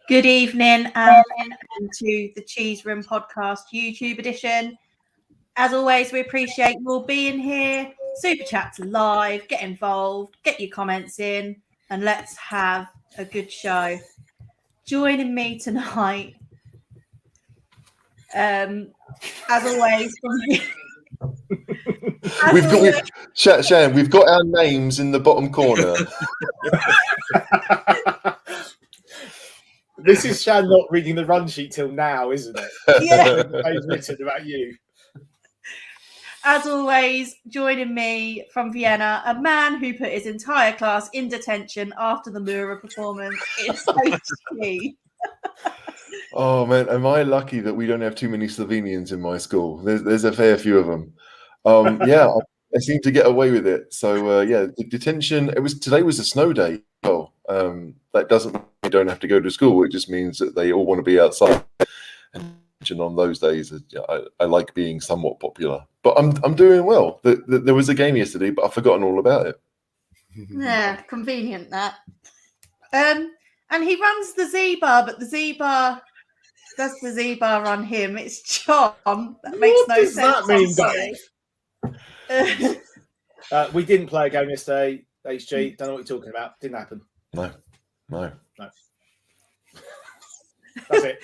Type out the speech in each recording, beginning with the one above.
Good evening and welcome to the Cheese Room Podcast YouTube edition. As always, we appreciate you all being here. Super Chat's live. Get involved, get your comments in, and let's have a good show. Joining me tonight, as always, Shan, we've got our names in the bottom corner. This is Shan not reading the run sheet till now, isn't it? Yeah. It's written about you. As always, joining me from Vienna, a man who put his entire class in detention after the Mura performance. It's HG. Oh man, am I lucky that we don't have too many Slovenians in my school? There's a fair few of them. I seem to get away with it. So the detention. Today was a snow day. Oh, that doesn't mean you don't have to go to school. It just means that they all want to be outside. And on those days, I like being somewhat popular. But I'm doing well. There was a game yesterday, but I've forgotten all about it. Yeah, convenient that. And he runs the Z-Bar, but the Z-Bar does the Z-Bar run him. It's John. That makes no sense. What does that mean, Dave? We didn't play a game yesterday, HG. Don't know what you're talking about. Didn't happen. No. That's it.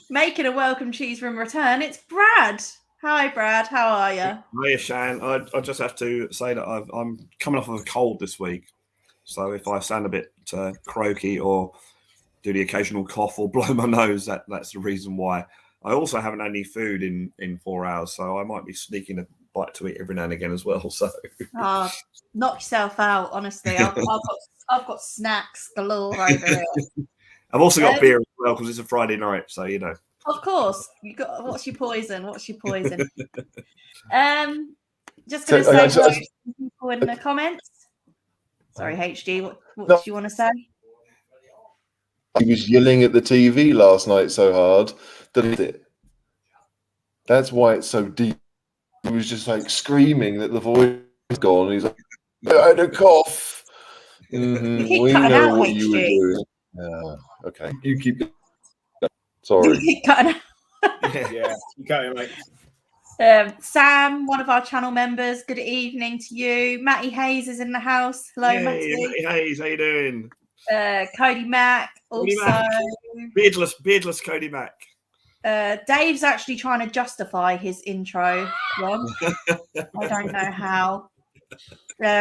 Making a welcome cheese room return, it's Brad. Hi, Brad. How are you? Hiya, Shan. I just have to say that I'm coming off of a cold this week. So if I sound a bit croaky or do the occasional cough or blow my nose, that's the reason why. I also haven't had any food in 4 hours, so I might be sneaking a bite to eat every now and again as well. So knock yourself out, honestly. I've got snacks galore over here. I've also got beer as well because it's a Friday night, so you know. Of course. What's your poison? Just going to say hello to people in the comments. Sorry, HD. What do you want to say? He was yelling at the TV last night so hard that that's why it's so deep. He was just like screaming that the voice was gone. He's like, I had a cough. Mm-hmm. We know what you were doing. Okay, you keep it. Sorry. You keep cutting out. Yeah, you got it, mate. Sam, one of our channel members, good evening to you. Matty Hayes is in the house. Hello, Matty. Matty Hayes, how you doing? Cody Mack, also. Beardless Cody Mack. Dave's actually trying to justify his intro, Ron. I don't know how.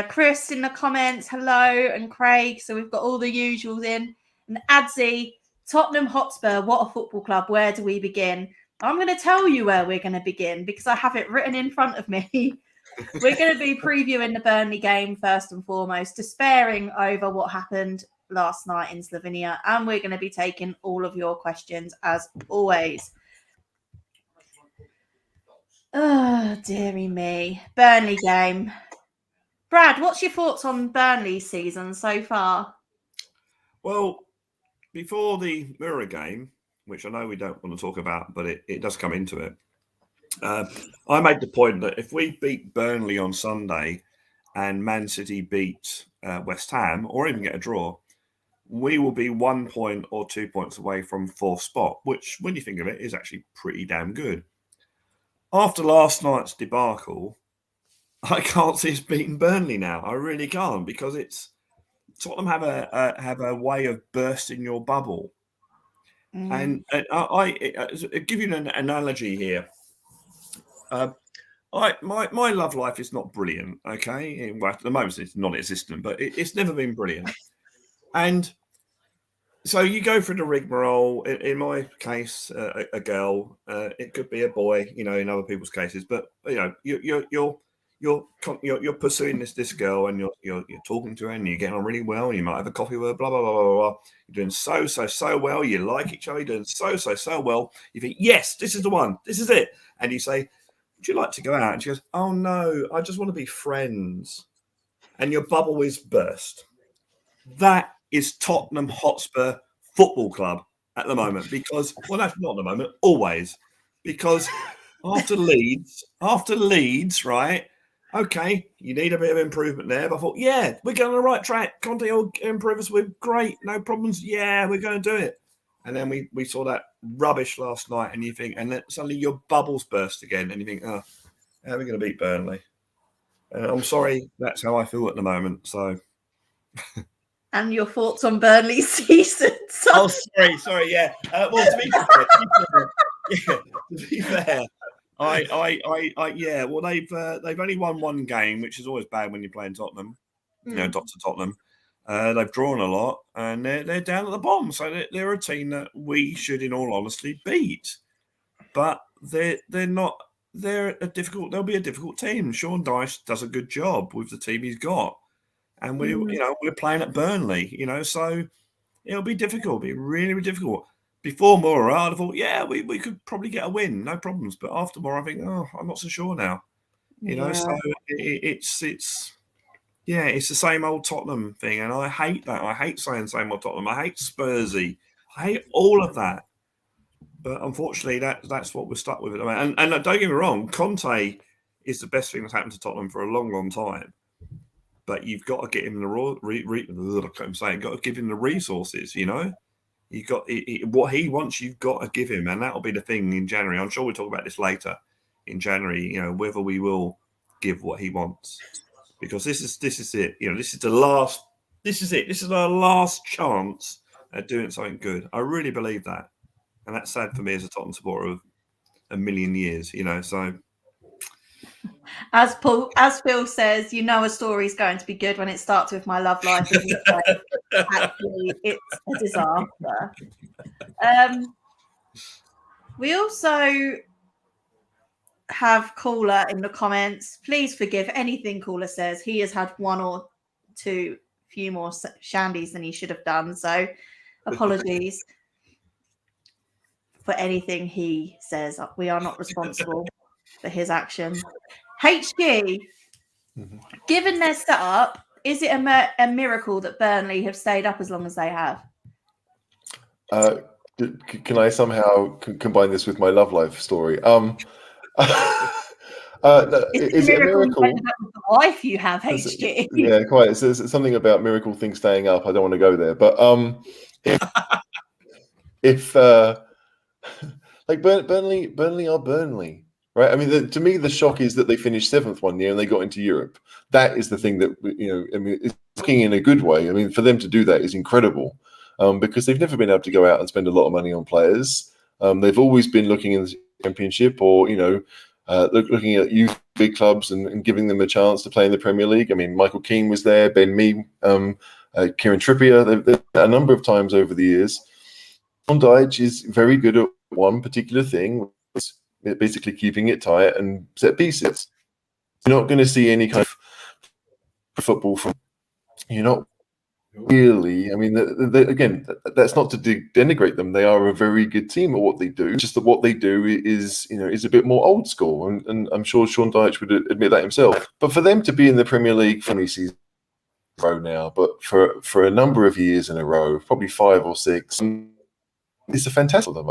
Chris in the comments, hello, and Craig. So we've got all the usuals in. And Adzi, Tottenham Hotspur, what a football club. Where do we begin? I'm going to tell you where we're going to begin because I have it written in front of me. We're going to be previewing the Burnley game first and foremost, despairing over what happened last night in Slovenia. And we're going to be taking all of your questions as always. Oh, dearie me. Burnley game. Brad, what's your thoughts on Burnley's season so far? Well, before the Mura game, which I know we don't want to talk about, but it does come into it, I made the point that if we beat Burnley on Sunday and Man City beat West Ham, or even get a draw, we will be 1 point or 2 points away from fourth spot, which, when you think of it, is actually pretty damn good. After last night's debacle, I can't see us beating Burnley now. I really can't, because Tottenham have a way of bursting your bubble. And I give you an analogy here. My love life is not brilliant, okay? Well, at the moment, it's non-existent, but it's never been brilliant. And so you go through the rigmarole. In my case, a girl. It could be a boy, in other people's cases. But you're pursuing this girl, and you're talking to her, and you're getting on really well, and you might have a coffee with her, blah blah blah blah blah. You're doing so well. You like each other. You're doing so well. You think, yes, this is the one. This is it. And you say, would you like to go out? And she goes, oh no, I just want to be friends. And your bubble is burst. That is Tottenham Hotspur Football Club at the moment, because, well, that's not at the moment, always, because after Leeds, right? okay, you need a bit of improvement there. But I thought, yeah, we're going on the right track. Conte will improve us. We're great. No problems. Yeah, we're going to do it. And then we saw that rubbish last night, and you think, and then suddenly your bubbles burst again, and you think, oh, how are we going to beat Burnley? I'm sorry, that's how I feel at the moment. So, And your thoughts on Burnley's season? oh, sorry, yeah. Well, to be fair, yeah. Well, they've only won one game, which is always bad when you're playing Tottenham. You know, Dr. Tottenham. They've drawn a lot, and they're down at the bottom. So they're a team that we should, in all honesty, beat. But they're not. They'll be a difficult team. Sean Dyche does a good job with the team he's got, and we're playing at Burnley. So it'll be difficult. It'll be really, really difficult. Before Moura, I'd have thought, yeah, we could probably get a win, no problems. But after Moura, I think, oh, I'm not so sure now. So it's the same old Tottenham thing, and I hate that. I hate saying same old Tottenham. I hate Spursy. I hate all of that. But unfortunately, that's what we're stuck with at the moment. And don't get me wrong, Conte is the best thing that's happened to Tottenham for a long, long time. But you've got to get him got to give him the resources. You got what he wants. You've got to give him, and that'll be the thing in January. I'm sure we'll talk about this later in January. Whether we will give what he wants, because this is it. This is the last. This is it. This is our last chance at doing something good. I really believe that. And that's sad for me as a Tottenham supporter of a million years, So, as Phil says, a story's going to be good when it starts with my love life. Actually, it's a disaster. We also have Caller in the comments. Please forgive anything Caller says. He has had one or two few more shandies than he should have done. So, apologies. For anything he says, we are not responsible for his actions. HG, given their setup, is it a miracle that Burnley have stayed up as long as they have? Can I somehow combine this with my love life story? Is it a miracle? The wife you have, HG. Yeah, quite. It's something about miracle things staying up. I don't want to go there, but if like Burnley are Burnley, right? I mean, to me, the shock is that they finished 7th one year and they got into Europe. That is the thing that it's looking in a good way. I mean, for them to do that is incredible, because they've never been able to go out and spend a lot of money on players. They've always been looking in the Championship, or looking at youth big clubs and giving them a chance to play in the Premier League. I mean, Michael Keane was there, Ben Mee, Kieran Trippier, a number of times over the years. Sean Dyche is very good at one particular thing, basically keeping it tight and set pieces. You're not going to see any kind of football from. You're not really. I mean, again, that's not to denigrate them. They are a very good team at what they do. Just that what they do is a bit more old school, and I'm sure Sean Dyche would admit that himself. But for them to be in the Premier League for many seasons in a row now, but for a number of years in a row, probably 5 or 6. It's a fantastic for them.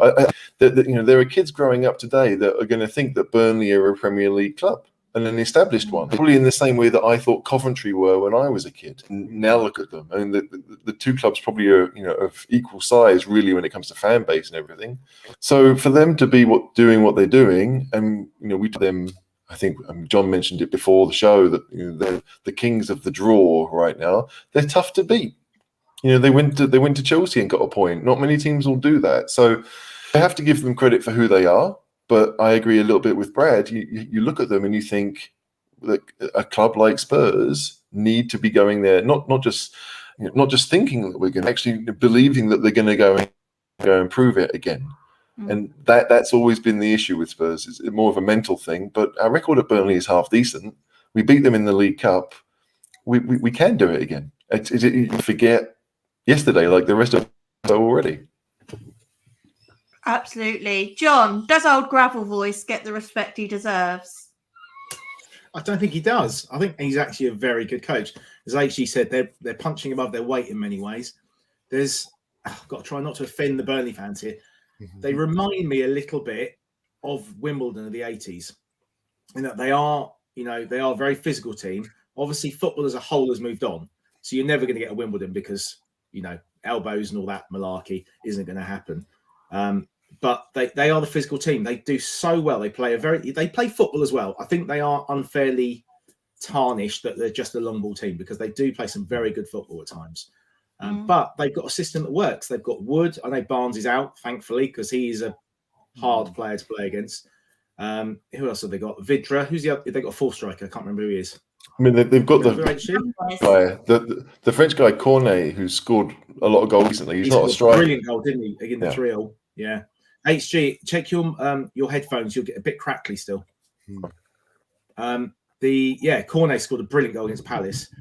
There are kids growing up today that are going to think that Burnley are a Premier League club and an established one, probably in the same way that I thought Coventry were when I was a kid. And now look at them. I mean, the two clubs probably are of equal size, really, when it comes to fan base and everything. So for them to be doing what they're doing, and we to them. I think John mentioned it before the show that they're the kings of the draw right now. They're tough to beat. They went to Chelsea and got a point. Not many teams will do that. So I have to give them credit for who they are. But I agree a little bit with Brad. You look at them and you think that a club like Spurs need to be going there, not just thinking that we're going to actually believing that they're going to go and prove it again. And that's always been the issue with Spurs. It's more of a mental thing. But our record at Burnley is half decent. We beat them in the League Cup. We can do it again. You forget yesterday, like the rest of us already. Absolutely. John, does old Gravel Voice get the respect he deserves? I don't think he does. I think he's actually a very good coach. As HG said, they're punching above their weight in many ways. I've got to try not to offend the Burnley fans here. They remind me a little bit of Wimbledon of the 80s, in that they are You know, they are a very physical team. Obviously, football as a whole has moved on. So you're never going to get a Wimbledon because, you know, elbows and all that malarkey isn't going to happen. But they are the physical team. They do so well. They play football as well. I think they are unfairly tarnished that they're just a long ball team because they do play some very good football at times. But they've got a system that works. They've got Wood. I know Barnes is out, thankfully, because he's a hard player to play against. Who else have they got? Vidra. Who's the other? They got a 4th striker. I can't remember who he is. I mean, they've got the guy, the French guy Cornet, who scored a lot of goals recently. He's not a striker. Brilliant goal, didn't he? Again, the 3-0. Yeah. HG, check your headphones. You'll get a bit crackly still. Cornet scored a brilliant goal against Palace.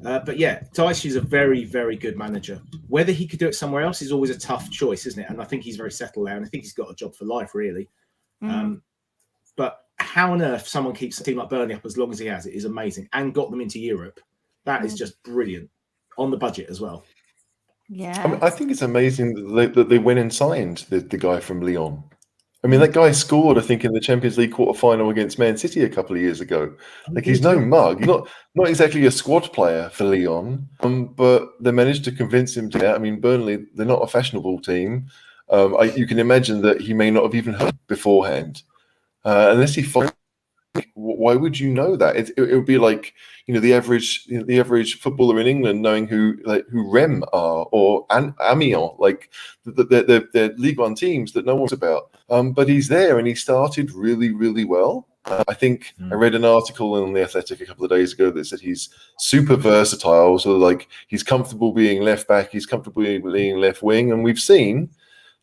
But yeah, Dyche is a very, very good manager. Whether he could do it somewhere else is always a tough choice, isn't it? And I think he's very settled there, and I think he's got a job for life, really. But how on earth someone keeps a team like Burnley up as long as he has it is amazing, and got them into Europe. That is just brilliant on the budget as well. Yeah, I mean, I think it's amazing that they went and signed the guy from Lyon. I mean, that guy scored, I think, in the Champions League quarter-final against Man City a couple of years ago. Like, he's no mug. He's not exactly a squad player for Lyon, but they managed to convince him to that. I mean, Burnley, they're not a fashionable team. You can imagine that he may not have even heard beforehand. Unless he finds, why would you know that? It would be like, you know, the average footballer in England knowing who Rem are or Amiens, like the League One teams that no one's about. But he's there and he started really, really well. I think I read an article on The Athletic a couple of days ago that said he's super versatile. So like he's comfortable being left back, he's comfortable being left wing, and we've seen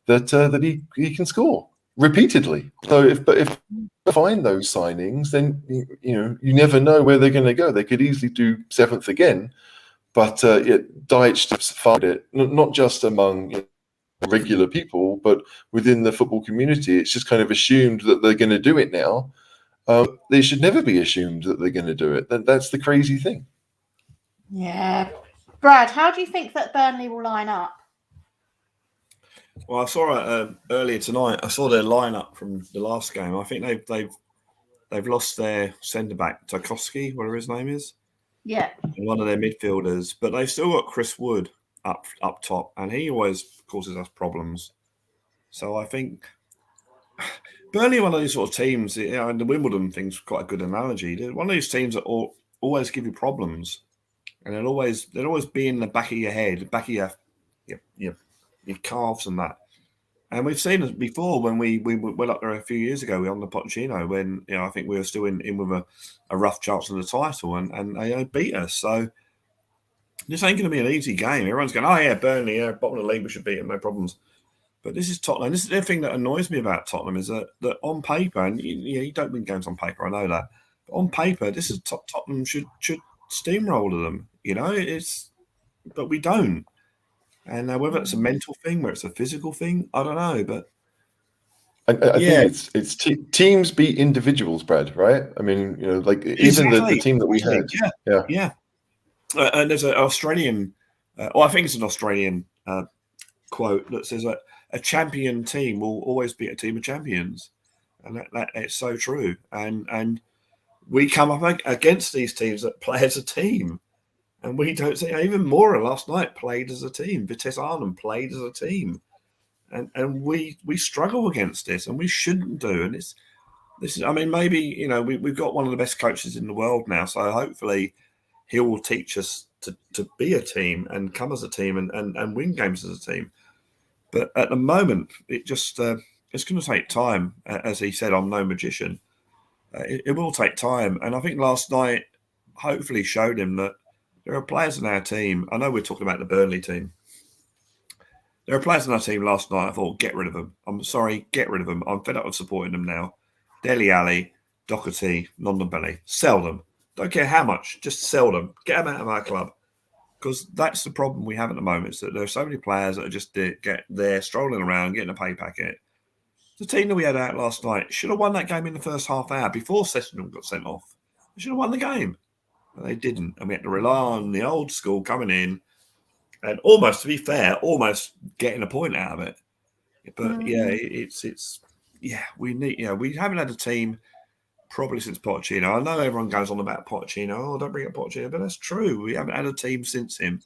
that he can score repeatedly. So if you find those signings, then you never know where they're going to go. They could easily do 7th again, but Dyche just found it not just among regular people, but within the football community. It's just kind of assumed that they're going to do it now. They should never be assumed that they're going to do it. That's the crazy thing. Yeah, Brad, how do you think that Burnley will line up? Well, I saw it earlier tonight. I saw their lineup from the last game. I think they've lost their centre back Tarkowski, whatever his name is. Yeah, and one of their midfielders, but they've still got Chris Wood up top, and he always causes us problems. So I think Burnley are one of these sort of teams. And the Wimbledon thing's quite a good analogy. They're one of these teams that always give you problems, and they'll always be in the back of your head, back of your calves and that. And we've seen it before when we went up there a few years ago on the Pochettino, when I think we were still in with a rough chance of the title, and they beat us. So this ain't going to be an easy game. Everyone's going, oh yeah, Burnley, bottom of the league, we should beat them, no problems. But this is Tottenham. This is the thing that annoys me about Tottenham is that on paper, and you don't win games on paper, I know that, but on paper, this is Tottenham should steamroller them. But we don't. And whether it's a mental thing, whether it's a physical thing, I don't know. But I think it's teams beat individuals, Brad. Right? I mean, even the team that we had. Yeah. And there's an Australian, I think it's an Australian quote that says that a champion team will always beat a team of champions, and that it's so true. And we come up against these teams that play as a team. And we don't see even Mora last night played as a team. Vitesse Arnhem played as a team, and we struggle against this, and we shouldn't do. And this is, I mean, maybe we've got one of the best coaches in the world now, so hopefully he will teach us to be a team and come as a team and win games as a team. But at the moment, it just it's going to take time. As he said, I'm no magician. It will take time, and I think last night hopefully showed him that. There are players in our team. I know we're talking about the Burnley team. There are players in our team last night. I thought, get rid of them. I'm sorry, get rid of them. I'm fed up with supporting them now. Dele Alli, Doherty, London Belly. Sell them. Don't care how much. Just sell them. Get them out of our club. Because that's the problem we have at the moment. Is that there are so many players that are just get there, strolling around, getting a pay packet. The team that we had out last night should have won that game in the first half hour before Session got sent off. They should have won the game. They didn't, and we had to rely on the old school coming in and almost, to be fair, almost getting a point out of it. But we need, we haven't had a team probably since Pochettino. I know everyone goes on about Pochettino. Oh, don't bring up Pochettino, but that's true. We haven't had a team since him,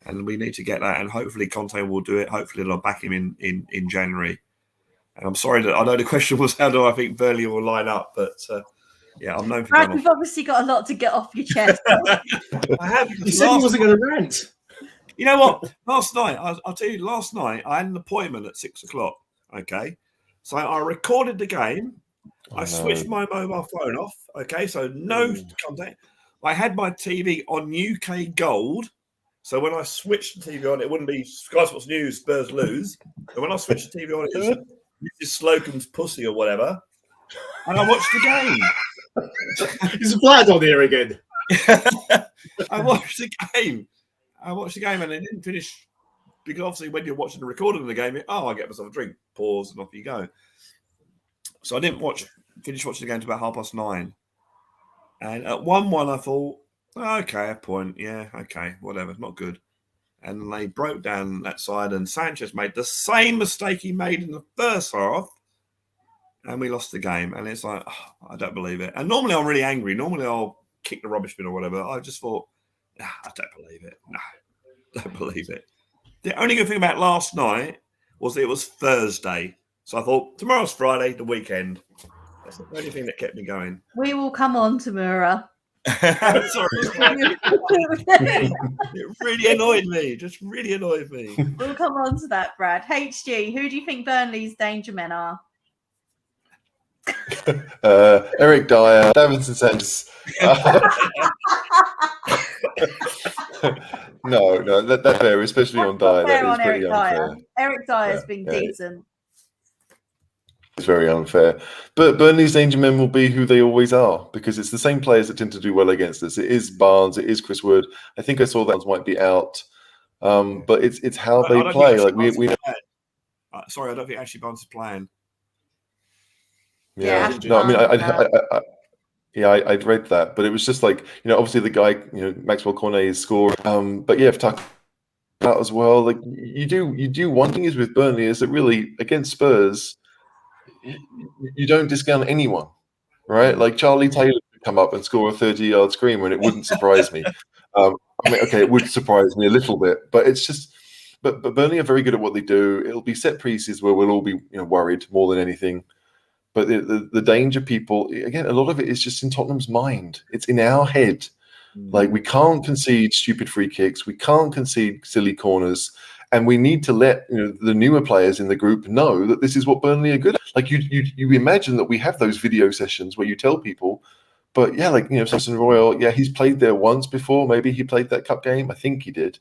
and we need to get that. And hopefully Conte will do it. Hopefully they'll back him in January. And I'm sorry that I know the question was how do I think Burnley will line up, but yeah, I'm known for Brad, you've obviously got a lot to get off your chest. I have. You said he wasn't going to rant. You know what? Last night, I'll tell you, last night I had an appointment at 6 o'clock. Okay. So I recorded the game. I switched my mobile phone off. Okay. So no contact. I had my TV on UK Gold. So when I switched the TV on, it wouldn't be Sky Sports News, Spurs lose. And when I switched the TV on, it was Mrs. Slocum's pussy or whatever. And I watched the game. There's blood on here again. I watched the game. And it didn't finish because obviously when you're watching the recording of the game, I get myself a drink, pause, and off you go. So I didn't finish watching the game until about 9:30. And at 1-1, I thought, okay, a point. Yeah, okay, whatever, not good. And they broke down that side, and Sanchez made the same mistake he made in the first half, and we lost the game. And it's like, I don't believe it. And normally I'm really angry. Normally I'll kick the rubbish bin or whatever. I just thought, I don't believe it. No, don't believe it. The only good thing about last night was it was Thursday. So I thought, tomorrow's Friday, the weekend. That's the only thing that kept me going. We will come on to Mura. Sorry. It really annoyed me. Just really annoyed me. We'll come on to that, Brad. HG, who do you think Burnley's danger men are? Eric Dyer, Davinson Sanchez. No, that's fair, especially on Dyer. That is pretty unfair. Eric Dyer's been decent. It's very unfair. But Burnley's danger men will be who they always are, because it's the same players that tend to do well against us. It is Barnes, it is Chris Wood. I think I saw that ones might be out. But it's how they play. Like we sorry, I don't think Ashley Barnes is playing. Yeah. No, I mean, I'd read that, but it was just like, obviously the guy, Maxwell Cornet is scoring. But yeah, if Tuck out as well, like you do. One thing is with Burnley is that really against Spurs, you don't discount anyone, right? Like Charlie Taylor could come up and score a 30-yard screamer, and it wouldn't surprise me. I mean, okay, it would surprise me a little bit, but it's just. But Burnley are very good at what they do. It'll be set pieces where we'll all be worried more than anything. But the danger, people, again, a lot of it is just in Tottenham's mind. It's in our head. Like, we can't concede stupid free kicks. We can't concede silly corners. And we need to let the newer players in the group know that this is what Burnley are good at. Like, you imagine that we have those video sessions where you tell people, but yeah, like, Samson Royal, yeah, he's played there once before. Maybe he played that cup game. I think he did.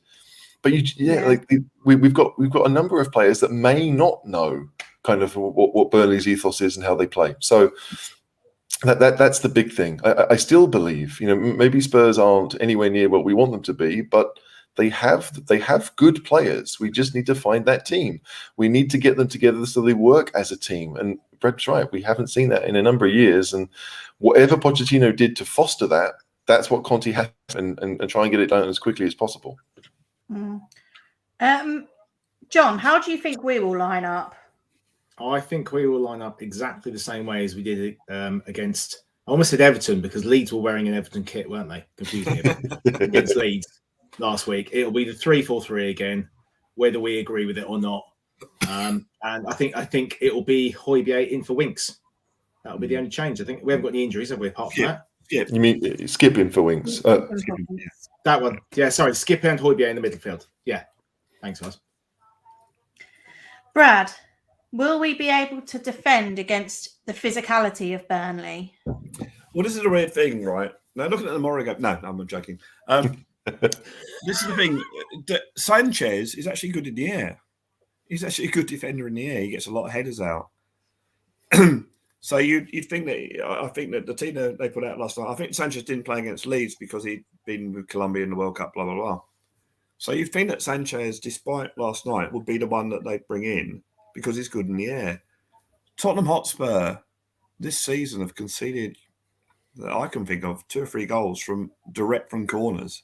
But like we've got a number of players that may not know kind of what Burnley's ethos is and how they play. So that's the big thing. I still believe, maybe Spurs aren't anywhere near what we want them to be, but they have good players. We just need to find that team. We need to get them together so they work as a team. And Brad's right. We haven't seen that in a number of years. And whatever Pochettino did to foster that, that's what Conte has and try and get it done as quickly as possible. John, how do you think we will line up? I think we will line up exactly the same way as we did against, I almost said Everton, because Leeds were wearing an Everton kit, weren't they? Confusing it against Leeds last week. It'll be the 3-4-3 again, whether we agree with it or not. And I think it will be Højbjerg in for Winks. That'll be the only change. I think we haven't got any injuries, have we? Apart from that, you mean skipping for Winks? That one, yeah. Sorry, Skip and Højbjerg in the midfield. Yeah, thanks, guys. Brad, will we be able to defend against the physicality of Burnley? Well, this is a weird thing, right? Now, looking at the Morrow game, no, I'm not joking. This is the thing. Sanchez is actually good in the air. He's actually a good defender in the air. He gets a lot of headers out. So you'd think that, I think that the team that they put out last night, I think Sanchez didn't play against Leeds because he'd been with Colombia in the World Cup, blah, blah, blah. So you'd think that Sanchez, despite last night, would be the one that they'd bring in because he's good in the air. Tottenham Hotspur this season have conceded, that I can think of, 2 or 3 goals direct from corners.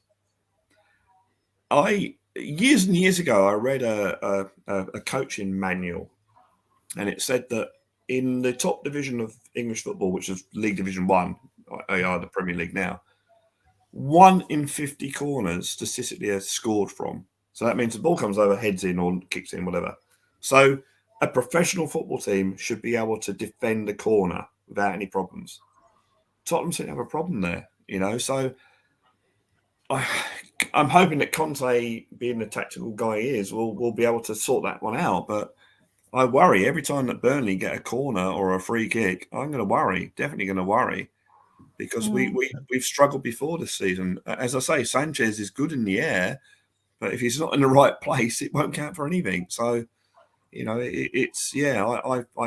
Years and years ago, I read a coaching manual, and it said that in the top division of English football, which is League Division 1, they are the Premier League now, 1 in 50 corners statistically are scored from. So that means the ball comes over, heads in or kicks in, whatever. So a professional football team should be able to defend a corner without any problems. Tottenham seem to have a problem there, So I'm hoping that Conte, being the tactical guy he is, will be able to sort that one out. But I worry every time that Burnley get a corner or a free kick. I'm going to worry, definitely going to worry, because we've struggled before this season. As I say, Sanchez is good in the air, but if he's not in the right place, it won't count for anything. So, I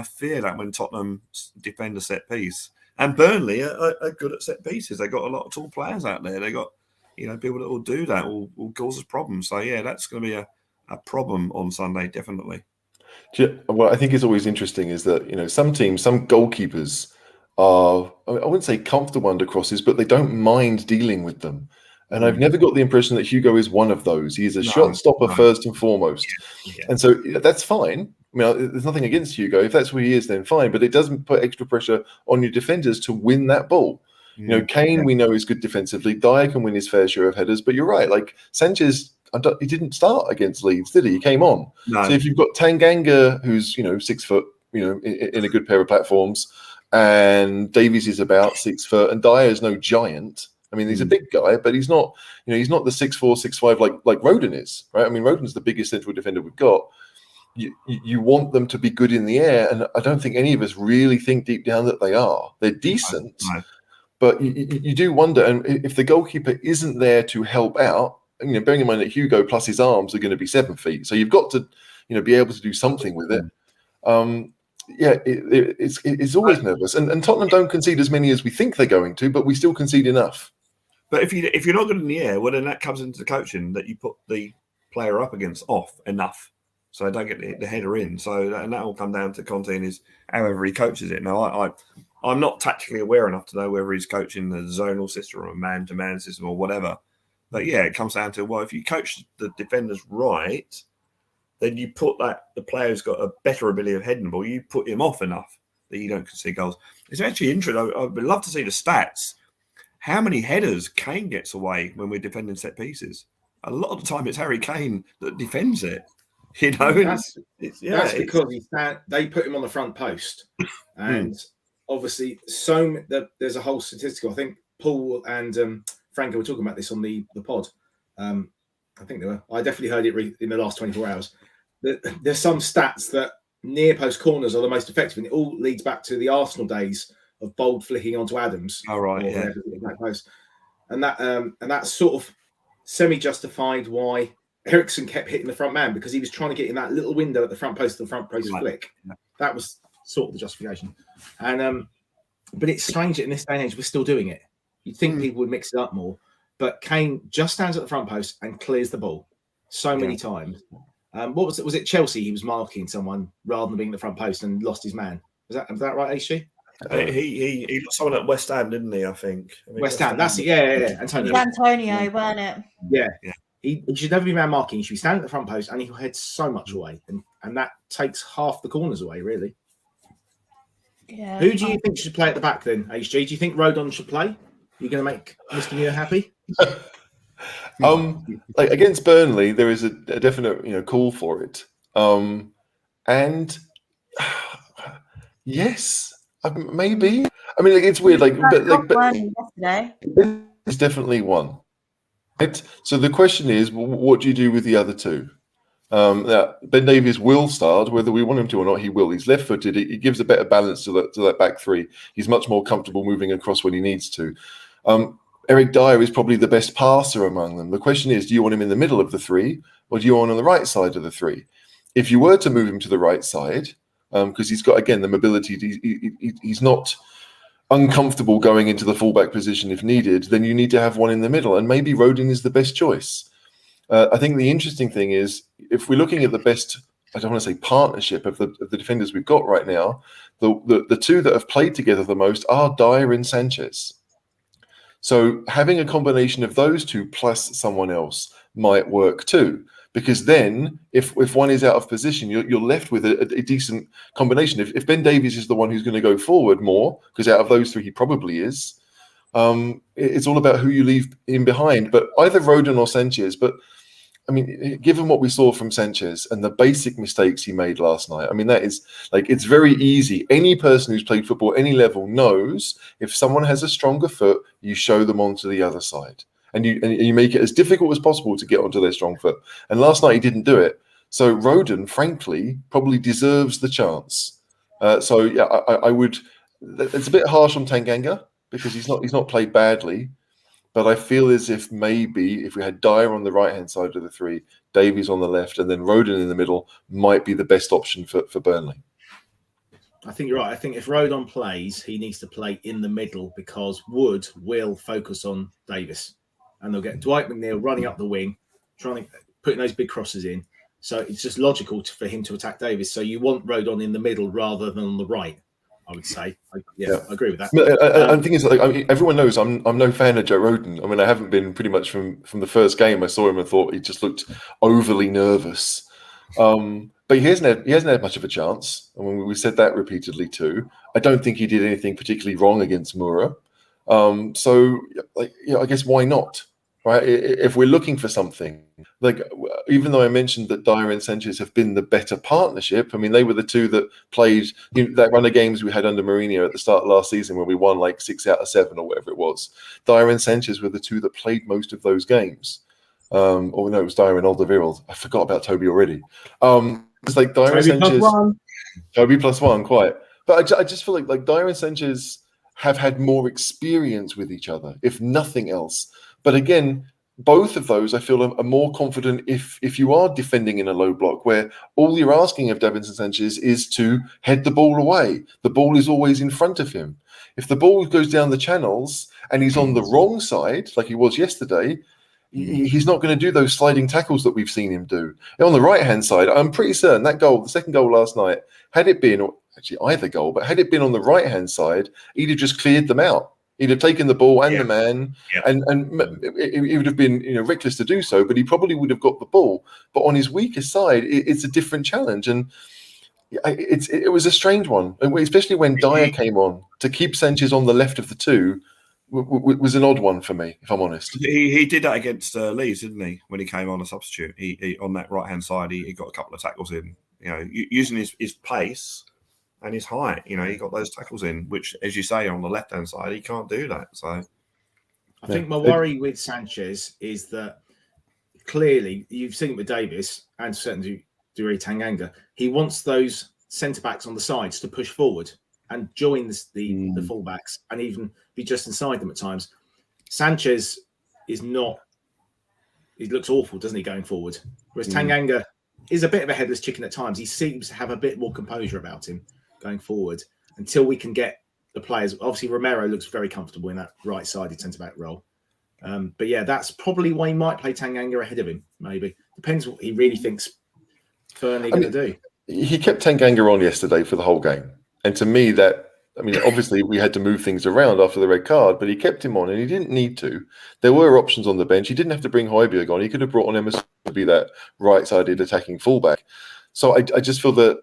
fear that when Tottenham defend a set piece. And Burnley are good at set pieces. They got a lot of tall players out there. They got, people that will do that will cause us problems. So yeah, that's going to be a problem on Sunday, definitely. Well, I think it's always interesting is that some teams, some goalkeepers are, I wouldn't say comfortable under crosses, but they don't mind dealing with them. And I've never got the impression that Hugo is one of those. He's a shot stopper first and foremost. Yeah. And so that's fine. I mean, there's nothing against Hugo. If that's where he is, then fine. But it doesn't put extra pressure on your defenders to win that ball. Kane, we know, is good defensively. Dyer can win his fair share of headers. But you're right. Like Sanchez, he didn't start against Leeds, did he? He came on. No. So if you've got Tanganga, who's 6 foot, in a good pair of platforms, and Davies is about 6 foot, and Dyer is no giant. I mean, he's a big guy, but he's not. He's not the 6'4", 6'5" like Rodon is, right? I mean, Rodon's the biggest central defender we've got. You want them to be good in the air, and I don't think any of us really think deep down that they are. They're decent, but you do wonder. And if the goalkeeper isn't there to help out, bearing in mind that Hugo plus his arms are going to be 7 feet, so you've got to, be able to do something with it. It's always nervous, and Tottenham don't concede as many as we think they're going to, but we still concede enough. But if you're not good in the air, well, then that comes into the coaching that you put the player up against off enough, so they don't get the header in. So that will come down to Conte and however he coaches it. Now, I'm not tactically aware enough to know whether he's coaching the zonal system or a man-to-man system or whatever. But yeah, it comes down to, well, if you coach the defenders right, then you put the player who's got a better ability of heading the ball, you put him off enough that you don't concede goals. It's actually interesting. I would love to see the stats. How many headers Kane gets away when we're defending set pieces? A lot of the time, it's Harry Kane that defends it. That's because they put him on the front post, and obviously, there's a whole statistical. I think Paul and Franco were talking about this on the pod. I think they were. I definitely heard it in the last 24 hours. There's some stats that near post corners are the most effective, and it all leads back to the Arsenal days of Bold flicking onto Adams. Oh, right, yeah. And that's sort of semi-justified why Eriksen kept hitting the front man, because he was trying to get in that little window at the front post, flick. Yeah. That was sort of the justification. And but it's strange that in this day and age we're still doing it. You'd think people would mix it up more, but Kane just stands at the front post and clears the ball so many times. What was it? Was it Chelsea? He was marking someone rather than being at the front post and lost his man. Was that right, HG? He lost someone at West Ham, didn't he? I think. West Ham. That's it. Yeah. Antonio, weren't it? Yeah. He should never be man marking. He should be standing at the front post, and he'll head so much away, and that takes half the corners away, really. Yeah. Who do you think should play at the back then, HG? Do you think Rodon should play? You're going to make Mr. Muir happy? Like against Burnley, there is a definite call for it. And yes, maybe. I mean, it's weird. But yesterday. It's definitely one. So the question is, what do you do with the other two? Ben Davies will start, whether we want him to or not. He will. He's left-footed. He gives a better balance to that back three. He's much more comfortable moving across when he needs to. Eric Dyer is probably the best passer among them. The question is, do you want him in the middle of the three, or do you want him on the right side of the three? If you were to move him to the right side, because he's got, again, the mobility, he's not uncomfortable going into the fullback position if needed, then you need to have one in the middle, and maybe Rodon is the best choice. I think the interesting thing is, if we're looking at the best, I don't want to say partnership of the defenders we've got right now, the two that have played together the most are Dyer and Sanchez. So having a combination of those two plus someone else might work too. because then if one is out of position, you're left with a decent combination. If Ben Davies is the one who's going to go forward more, because out of those three he probably is, it's all about who you leave in behind. But either Rodon or Sanchez. But I mean, given what we saw from Sanchez and the basic mistakes he made last night, I mean, that is like, it's very easy. Any person who's played football at any level knows if someone has a stronger foot, you show them onto the other side. And you make it as difficult as possible to get onto their strong foot. And last night he didn't do it. So Rodon, frankly, probably deserves the chance. So yeah, I would. It's a bit harsh on Tanganga because he's not played badly, but I feel as if maybe if we had Dyer on the right hand side of the three, Davies on the left, and then Rodon in the middle, might be the best option for Burnley. I think you're right. I think if Rodon plays, he needs to play in the middle because Wood will focus on Davis. And they'll get Dwight McNeil running up the wing, putting those big crosses in. So it's just logical for him to attack Davis. So you want Rodon in the middle rather than on the right, I would say. I agree with that. And the thing is, like, I mean, everyone knows I'm no fan of Joe Rodon. I mean, I haven't been pretty much from the first game. I saw him and thought he just looked overly nervous. But he hasn't had much of a chance. I mean, we said that repeatedly too. I don't think he did anything particularly wrong against Moura. So, like, I guess why not? Right, if we're looking for something, like, even though I mentioned that Dyer and Sanchez have been the better partnership, I mean, they were the two that played that run of games we had under Mourinho at the start of last season where we won like 6 out of 7 or whatever it was. Dyer and Sanchez were the two that played most of those games. Or no, it was Dyer and Alderweireld. I forgot about Toby already. It's like Dyer and Sanchez. Toby +1, quite. But I just feel like Dyer and Sanchez have had more experience with each other, if nothing else. But again, both of those I feel are more confident if you are defending in a low block where all you're asking of Davinson Sanchez is to head the ball away. The ball is always in front of him. If the ball goes down the channels and he's on the wrong side, like he was yesterday, he's not going to do those sliding tackles that we've seen him do. And on the right-hand side, I'm pretty certain that goal, the second goal last night, had it been, or actually either goal, but had it been on the right-hand side, he'd have just cleared them out. He'd have taken the ball and the man, and it would have been reckless to do so, but he probably would have got the ball. But on his weaker side, it's a different challenge, and it was a strange one, and especially when Dyer came on to keep Sanchez on the left of the two was an odd one for me, if I'm honest. He did that against Leeds, didn't he? When he came on a substitute, he on that right hand side, he got a couple of tackles in, using his pace. And his height, he got those tackles in, which, as you say, on the left-hand side, he can't do that. So, I think my worry with Sanchez is that clearly, you've seen it with Davis and certainly Dewey Tanganga, he wants those centre-backs on the sides to push forward and join the full-backs and even be just inside them at times. Sanchez is not... He looks awful, doesn't he, going forward? Whereas Tanganga is a bit of a headless chicken at times. He seems to have a bit more composure about him going forward until we can get the players. Obviously, Romero looks very comfortable in that right-sided centre-back role. But yeah, that's probably why he might play Tanganga ahead of him, maybe. Depends what he really thinks Burnley are going to do. He kept Tanganga on yesterday for the whole game. And to me, obviously we had to move things around after the red card, but he kept him on and he didn't need to. There were options on the bench. He didn't have to bring Højbjerg on. He could have brought on Emerson to be that right-sided attacking fullback. So I just feel that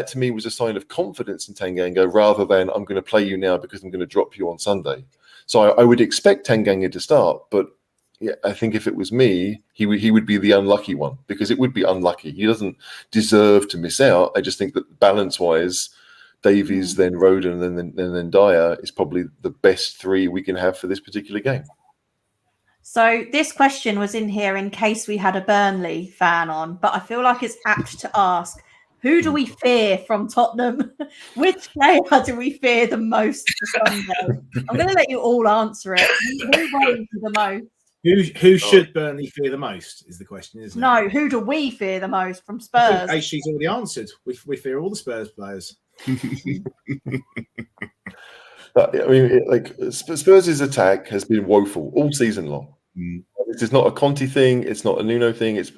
to me was a sign of confidence in Tanganga rather than I'm going to play you now because I'm going to drop you on Sunday. So I would expect Tanganga to start, but yeah, I think if it was me, he would be the unlucky one because it would be unlucky. He doesn't deserve to miss out. I just think that balance-wise, Davies, then Rodon, and then Dyer is probably the best three we can have for this particular game. So this question was in here in case we had a Burnley fan on, but I feel like it's apt to ask, who do we fear from Tottenham? Which player do we fear the most for Sunday? I'm going to let you all answer it. Who worries you the most? Who should Burnley fear the most is the question, isn't it? No, who do we fear the most from Spurs? I think she's already answered. We fear all the Spurs players. But, I mean, Spurs' attack has been woeful all season long. It's not a Conte thing. It's not a Nuno thing. It's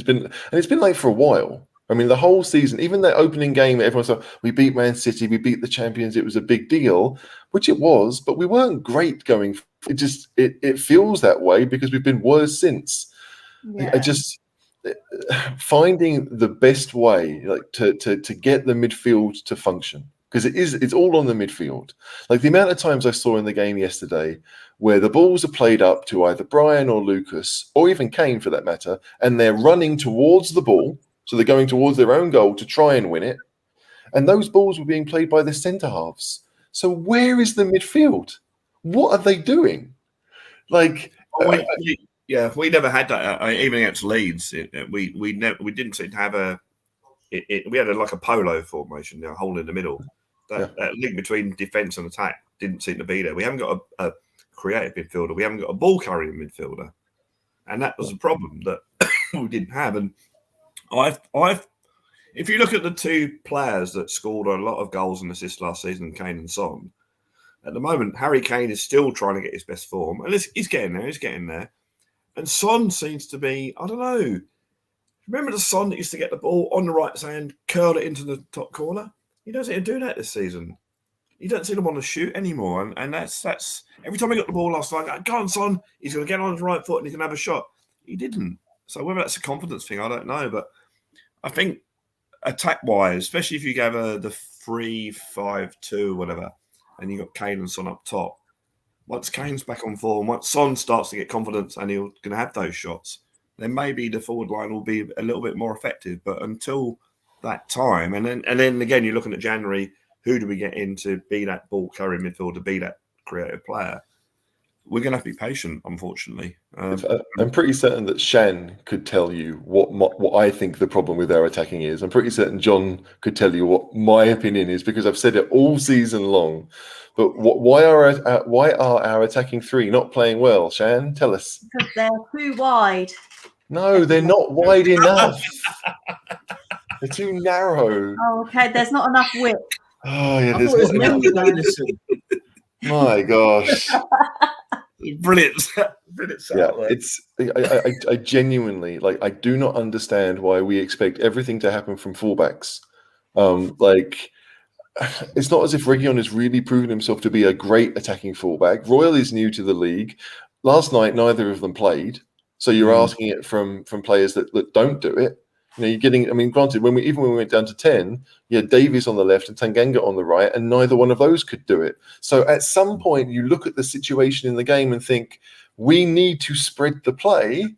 been like for a while. I mean, the whole season, even that opening game, everyone said, we beat Man City, we beat the champions, it was a big deal, which it was, but we weren't great going. It feels that way because we've been worse since. Yeah. finding the best way, like to get the midfield to function, because it's all on the midfield. Like the amount of times I saw in the game yesterday where the balls are played up to either Brian or Lucas or even Kane for that matter, and they're running towards the ball, so they're going towards their own goal to try and win it, and those balls were being played by the centre halves. So where is the midfield? What are they doing? Like, we never had that. Even against Leeds, we didn't seem to have we had like a polo formation, a hole in the middle. That link between defence and attack didn't seem to be there. We haven't got a creative midfielder. We haven't got a ball carrying midfielder, and that was a problem that we didn't have. And if you look at the two players that scored a lot of goals and assists last season, Kane and Son, at the moment, Harry Kane is still trying to get his best form. And he's getting there. He's getting there. And Son seems to be, I don't know. Remember the Son that used to get the ball on the right hand, curl it into the top corner? He doesn't even do that this season. You don't see him want to shoot anymore. And that's every time he got the ball last night, go on, Son. He's going to get on his right foot and he can have a shot. He didn't. So whether that's a confidence thing, I don't know. But I think attack-wise, especially if you go the 3-5-2 whatever, and you got Kane and Son up top. Once Kane's back on form, once Son starts to get confidence and he's going to have those shots, then maybe the forward line will be a little bit more effective. But until that time, and then again, you're looking at January, who do we get in to be that ball carrying midfielder, be that creative player? We're going to have to be patient, unfortunately. I'm pretty certain that Shan could tell you what I think the problem with our attacking is. I'm pretty certain John could tell you what my opinion is, because I've said it all season long. But why are our attacking three not playing well, Shan? Tell us. Because they're too wide. No, they're not wide enough. They're too narrow. Oh, okay. There's not enough width. Oh, yeah. I thought it was enough. Anderson. My gosh. Brilliant. Yeah, I genuinely, like, I do not understand why we expect everything to happen from fullbacks. It's not as if Reguilon has really proven himself to be a great attacking fullback. Royal is new to the league. Last night, neither of them played. So you're asking it from players that don't do it. You know, you're getting. I mean, granted, when we went down to 10, you had Davies on the left and Tanganga on the right, and neither one of those could do it. So at some point, you look at the situation in the game and think, we need to spread the play,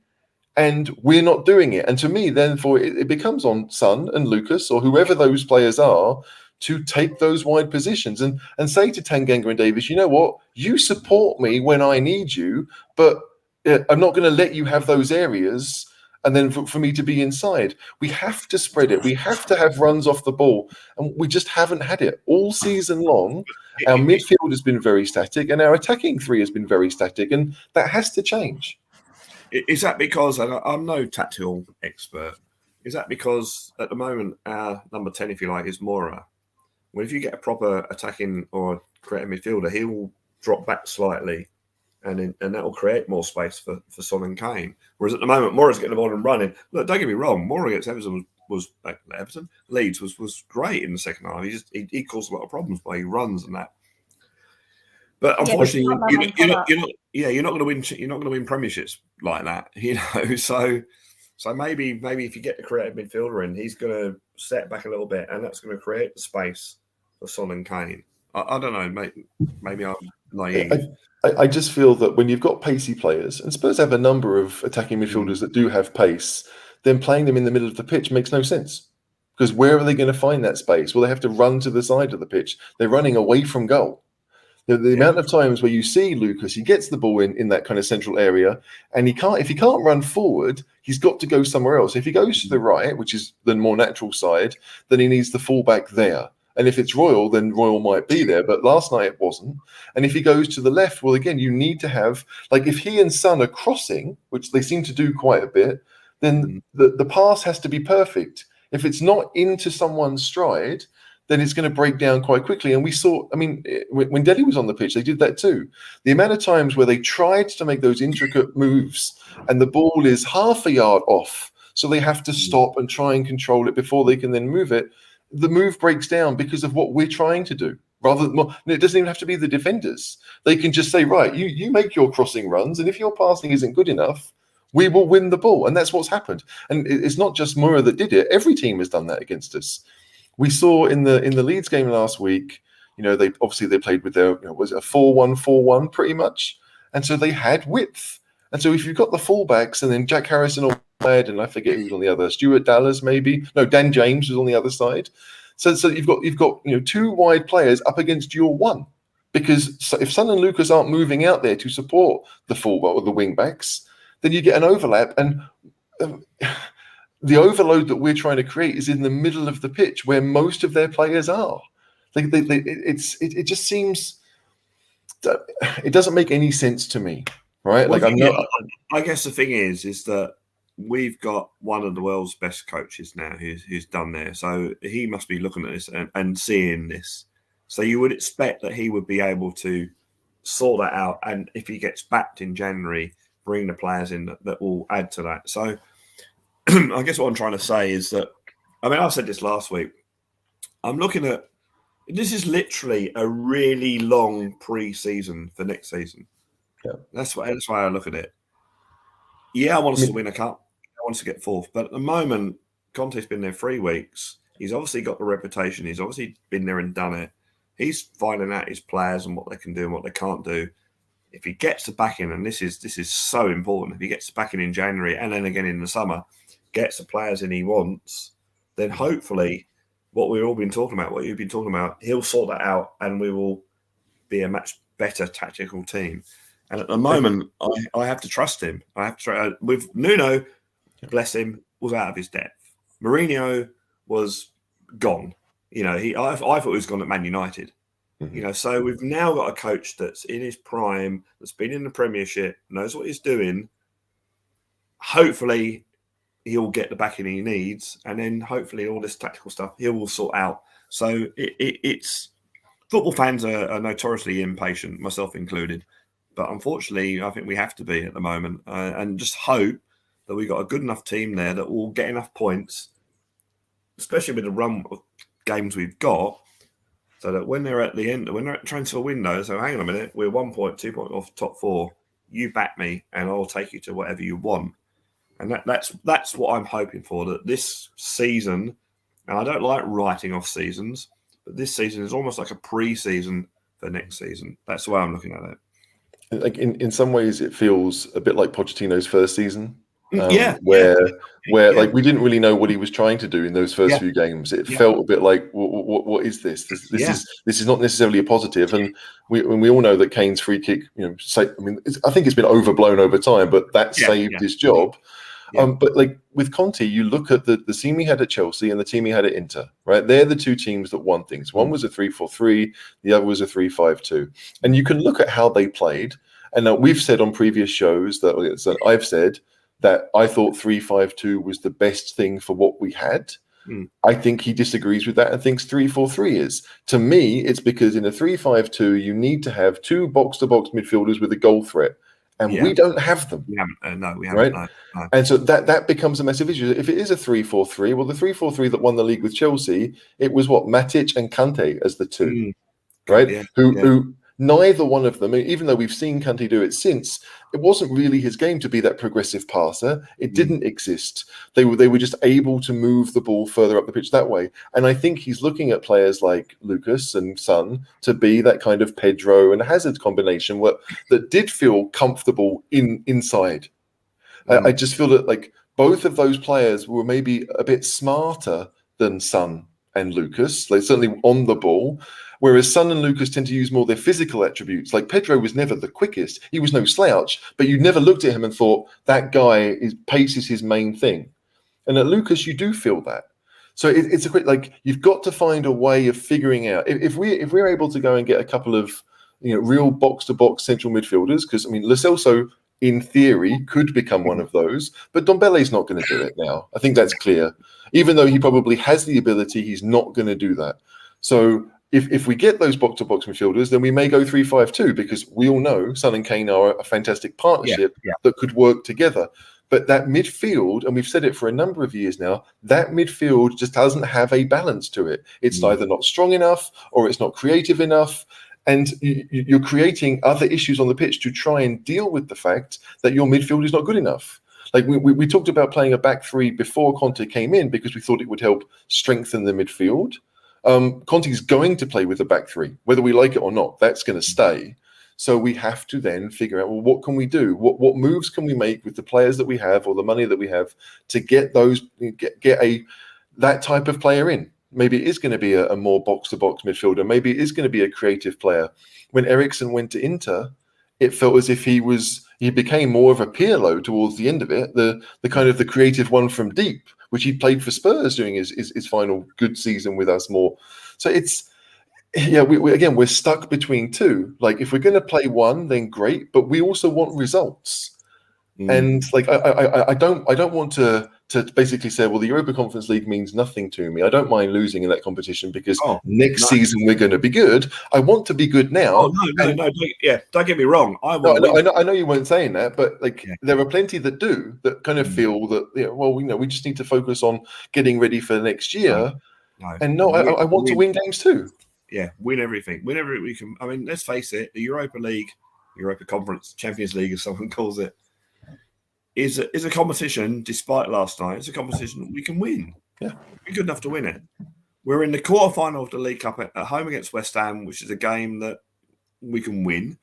and we're not doing it. And to me, therefore, it becomes on Son and Lucas or whoever those players are to take those wide positions and say to Tanganga and Davies, you know what, you support me when I need you, but I'm not going to let you have those areas. And then for me to be inside, we have to spread it. We have to have runs off the ball. And we just haven't had it all season long. Our midfield has been very static and our attacking three has been very static. And that has to change. Is that because, and I'm no tactical expert, is that because at the moment our number 10, if you like, is Mora? Well, if you get a proper attacking or creative midfielder, he will drop back slightly. And that will create more space for Son and Kane. Whereas at the moment, Mora's getting the ball and running. Look, don't get me wrong, Mora against Everton Leeds was great in the second half. He caused a lot of problems by he runs and that. But unfortunately, you're not going to win. You're not going to win premierships like that, you know. So maybe if you get the creative midfielder in, he's going to set back a little bit, and that's going to create the space for Son and Kane. I don't know. Maybe I'm naive. I just feel that when you've got pacey players, and Spurs have a number of attacking midfielders that do have pace, then playing them in the middle of the pitch makes no sense. Because where are they going to find that space? Well, they have to run to the side of the pitch. They're running away from goal. The amount of times where you see Lucas, he gets the ball in that kind of central area, and if he can't run forward, he's got to go somewhere else. If he goes to the right, which is the more natural side, then he needs the fullback there. And if it's Royal, then Royal might be there. But last night it wasn't. And if he goes to the left, well, again, you need to have, like, if he and Son are crossing, which they seem to do quite a bit, then the pass has to be perfect. If it's not into someone's stride, then it's going to break down quite quickly. And we saw, I mean, when Dele was on the pitch, they did that too. The amount of times where they tried to make those intricate moves and the ball is half a yard off, so they have to stop and try and control it before they can then move it. The move breaks down because of what we're trying to do. Rather than, it doesn't even have to be the defenders. They can just say, right, you make your crossing runs, and if your passing isn't good enough, we will win the ball. And that's what's happened. And it's not just Moura that did it. Every team has done that against us. We saw in the Leeds game last week, they played with their, was it a 4-1-4-1 pretty much? And so they had width. And so if you've got the fullbacks and then Jack Harrison on side, and I forget who's on the other, Stuart Dallas maybe. No, Dan James was on the other side. So you've got two wide players up against your one. Because if Son and Lucas aren't moving out there to support the fullback or the wing backs, then you get an overlap. And the overload that we're trying to create is in the middle of the pitch where most of their players are. It just seems that it doesn't make any sense to me, right? Well, I guess the thing is that we've got one of the world's best coaches now who's done there, so he must be looking at this and seeing this. So you would expect that he would be able to sort that out, and if he gets backed in January, bring the players in that will add to that. So I guess what I'm trying to say is that, I said this last week. I'm looking at this is literally a really long pre-season for next season. Yeah, that's why I look at it. Yeah, I want us to win a cup. I want us to get fourth. But at the moment, Conte's been there 3 weeks. He's obviously got the reputation. He's obviously been there and done it. He's finding out his players and what they can do and what they can't do. If he gets the backing, and this is so important, if he gets the backing in January and then again in the summer, gets the players in he wants, then hopefully what we've all been talking about, what you've been talking about, he'll sort that out and we will be a much better tactical team. And at the moment, I have to trust him. I have to try with Nuno, bless him, was out of his depth. Mourinho was gone. I thought he was gone at Man United. Mm-hmm. So we've now got a coach that's in his prime, that's been in the Premiership, knows what he's doing. Hopefully, he'll get the backing he needs, and then hopefully all this tactical stuff he will sort out. So it's football fans are notoriously impatient, myself included. But unfortunately, I think we have to be at the moment, and just hope that we've got a good enough team there that will get enough points, especially with the run of games we've got, so that when they're at the end, when they're at transfer window, so hang on a minute, we're 1 point, 2 point off top 4. You back me, and I'll take you to whatever you want. And that's what I'm hoping for. That this season, and I don't like writing off seasons, but this season is almost like a pre-season for next season. That's the way I'm looking at it. Like in some ways, it feels a bit like Pochettino's first season. Where like we didn't really know what he was trying to do in those first few games. It felt a bit like, what is this? This is not necessarily a positive. And we all know that Kane's free kick, I think it's been overblown over time, but that saved his job. Yeah. But like with Conte, you look at the team he had at Chelsea and the team he had at Inter, right? They're the two teams that won things. One was a 3-4-3, the other was a 3-5-2. And you can look at how they played. And we've said on previous shows that I've said that I thought 3-5-2 was the best thing for what we had. I think he disagrees with that and thinks 3-4-3 is. To me, it's because in a 3-5-2, you need to have 2 box-to-box midfielders with a goal threat. And we don't have them. We haven't. No, we Right? haven't. No. And so that becomes a massive issue. If it is a 3-4-3, well, the 3-4-3 that won the league with Chelsea, it was Matic and Conte as the two, right? Yeah. Who neither one of them, even though we've seen Conte do it since, it wasn't really his game to be that progressive passer. It didn't exist. They were just able to move the ball further up the pitch that way. And I think he's looking at players like Lucas and Son to be that kind of Pedro and Hazard combination that did feel comfortable inside. I just feel that like both of those players were maybe a bit smarter than Son and Lucas, like certainly on the ball. Whereas Son and Lucas tend to use more their physical attributes. Like Pedro was never the quickest. He was no slouch, but you never looked at him and thought that guy pace is his main thing. And at Lucas, you do feel that. So it's a quick, like you've got to find a way of figuring out if we're able to go and get a couple of real box to box central midfielders, because Lo Celso in theory could become one of those, but Dombele's not going to do it now. I think that's clear. Even though he probably has the ability, he's not going to do that. So if we get those box-to-box midfielders, then we may go 3-5-2 because we all know Son and Kane are a fantastic partnership that could work together. But that midfield, and we've said it for a number of years now, that midfield just doesn't have a balance to it. It's either not strong enough or it's not creative enough. And you're creating other issues on the pitch to try and deal with the fact that your midfield is not good enough. Like we talked about playing a back three before Conte came in because we thought it would help strengthen the midfield. Conte's going to play with a back three, whether we like it or not. That's going to stay. So we have to then figure out, well, what can we do? What moves can we make with the players that we have or the money that we have to get that type of player in? Maybe it is going to be a more box-to-box midfielder. Maybe it is going to be a creative player. When Eriksen went to Inter, it felt as if he became more of a Pirlo towards the end of it, the kind of the creative one from deep, which he played for Spurs during his final good season with us more. So we're stuck between two. Like if we're going to play one, then great, but we also want results. And like I don't want to basically say, well, the Europa Conference League means nothing to me. I don't mind losing in that competition because next season we're going to be good. I want to be good now. No. Don't get me wrong. I know you weren't saying that, but there are plenty that do that kind of feel that we just need to focus on getting ready for next year. I want to win games too. Yeah, win everything. Whenever we can. I mean, let's face it, the Europa League, Europa Conference, Champions League, as someone calls it, is a competition, despite last night, it's a competition we can win. Yeah. We're good enough to win it. We're in the quarterfinal of the League Cup at home against West Ham, which is a game that we can win.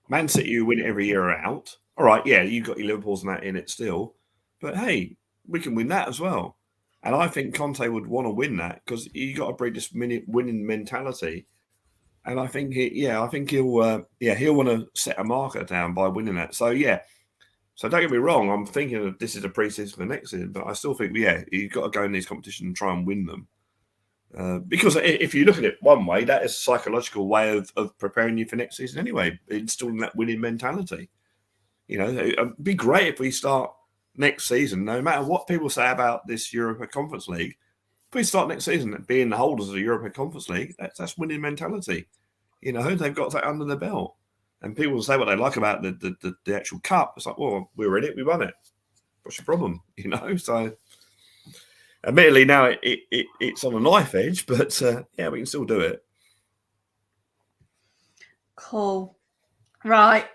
Man City, you win it every year out. All right, yeah, you've got your Liverpools and that in it still. But hey, we can win that as well. And I think Conte would want to win that because you got to bring this winning mentality. And I think he'll want to set a marker down by winning that. So yeah. So don't get me wrong, I'm thinking of this is a pre-season for next season, but I still think, you've got to go in these competitions and try and win them. Because if you look at it one way, that is a psychological way of preparing you for next season anyway, installing that winning mentality. It'd be great if we start next season, no matter what people say about this Europa Conference League, if we start next season being the holders of the Europa Conference League, that's winning mentality. They've got that under their belt. And people will say what they like about the actual cup. It's like, well, we were in it, we won it. What's your problem? So admittedly now it's on a knife edge, but we can still do it. Cool. Right.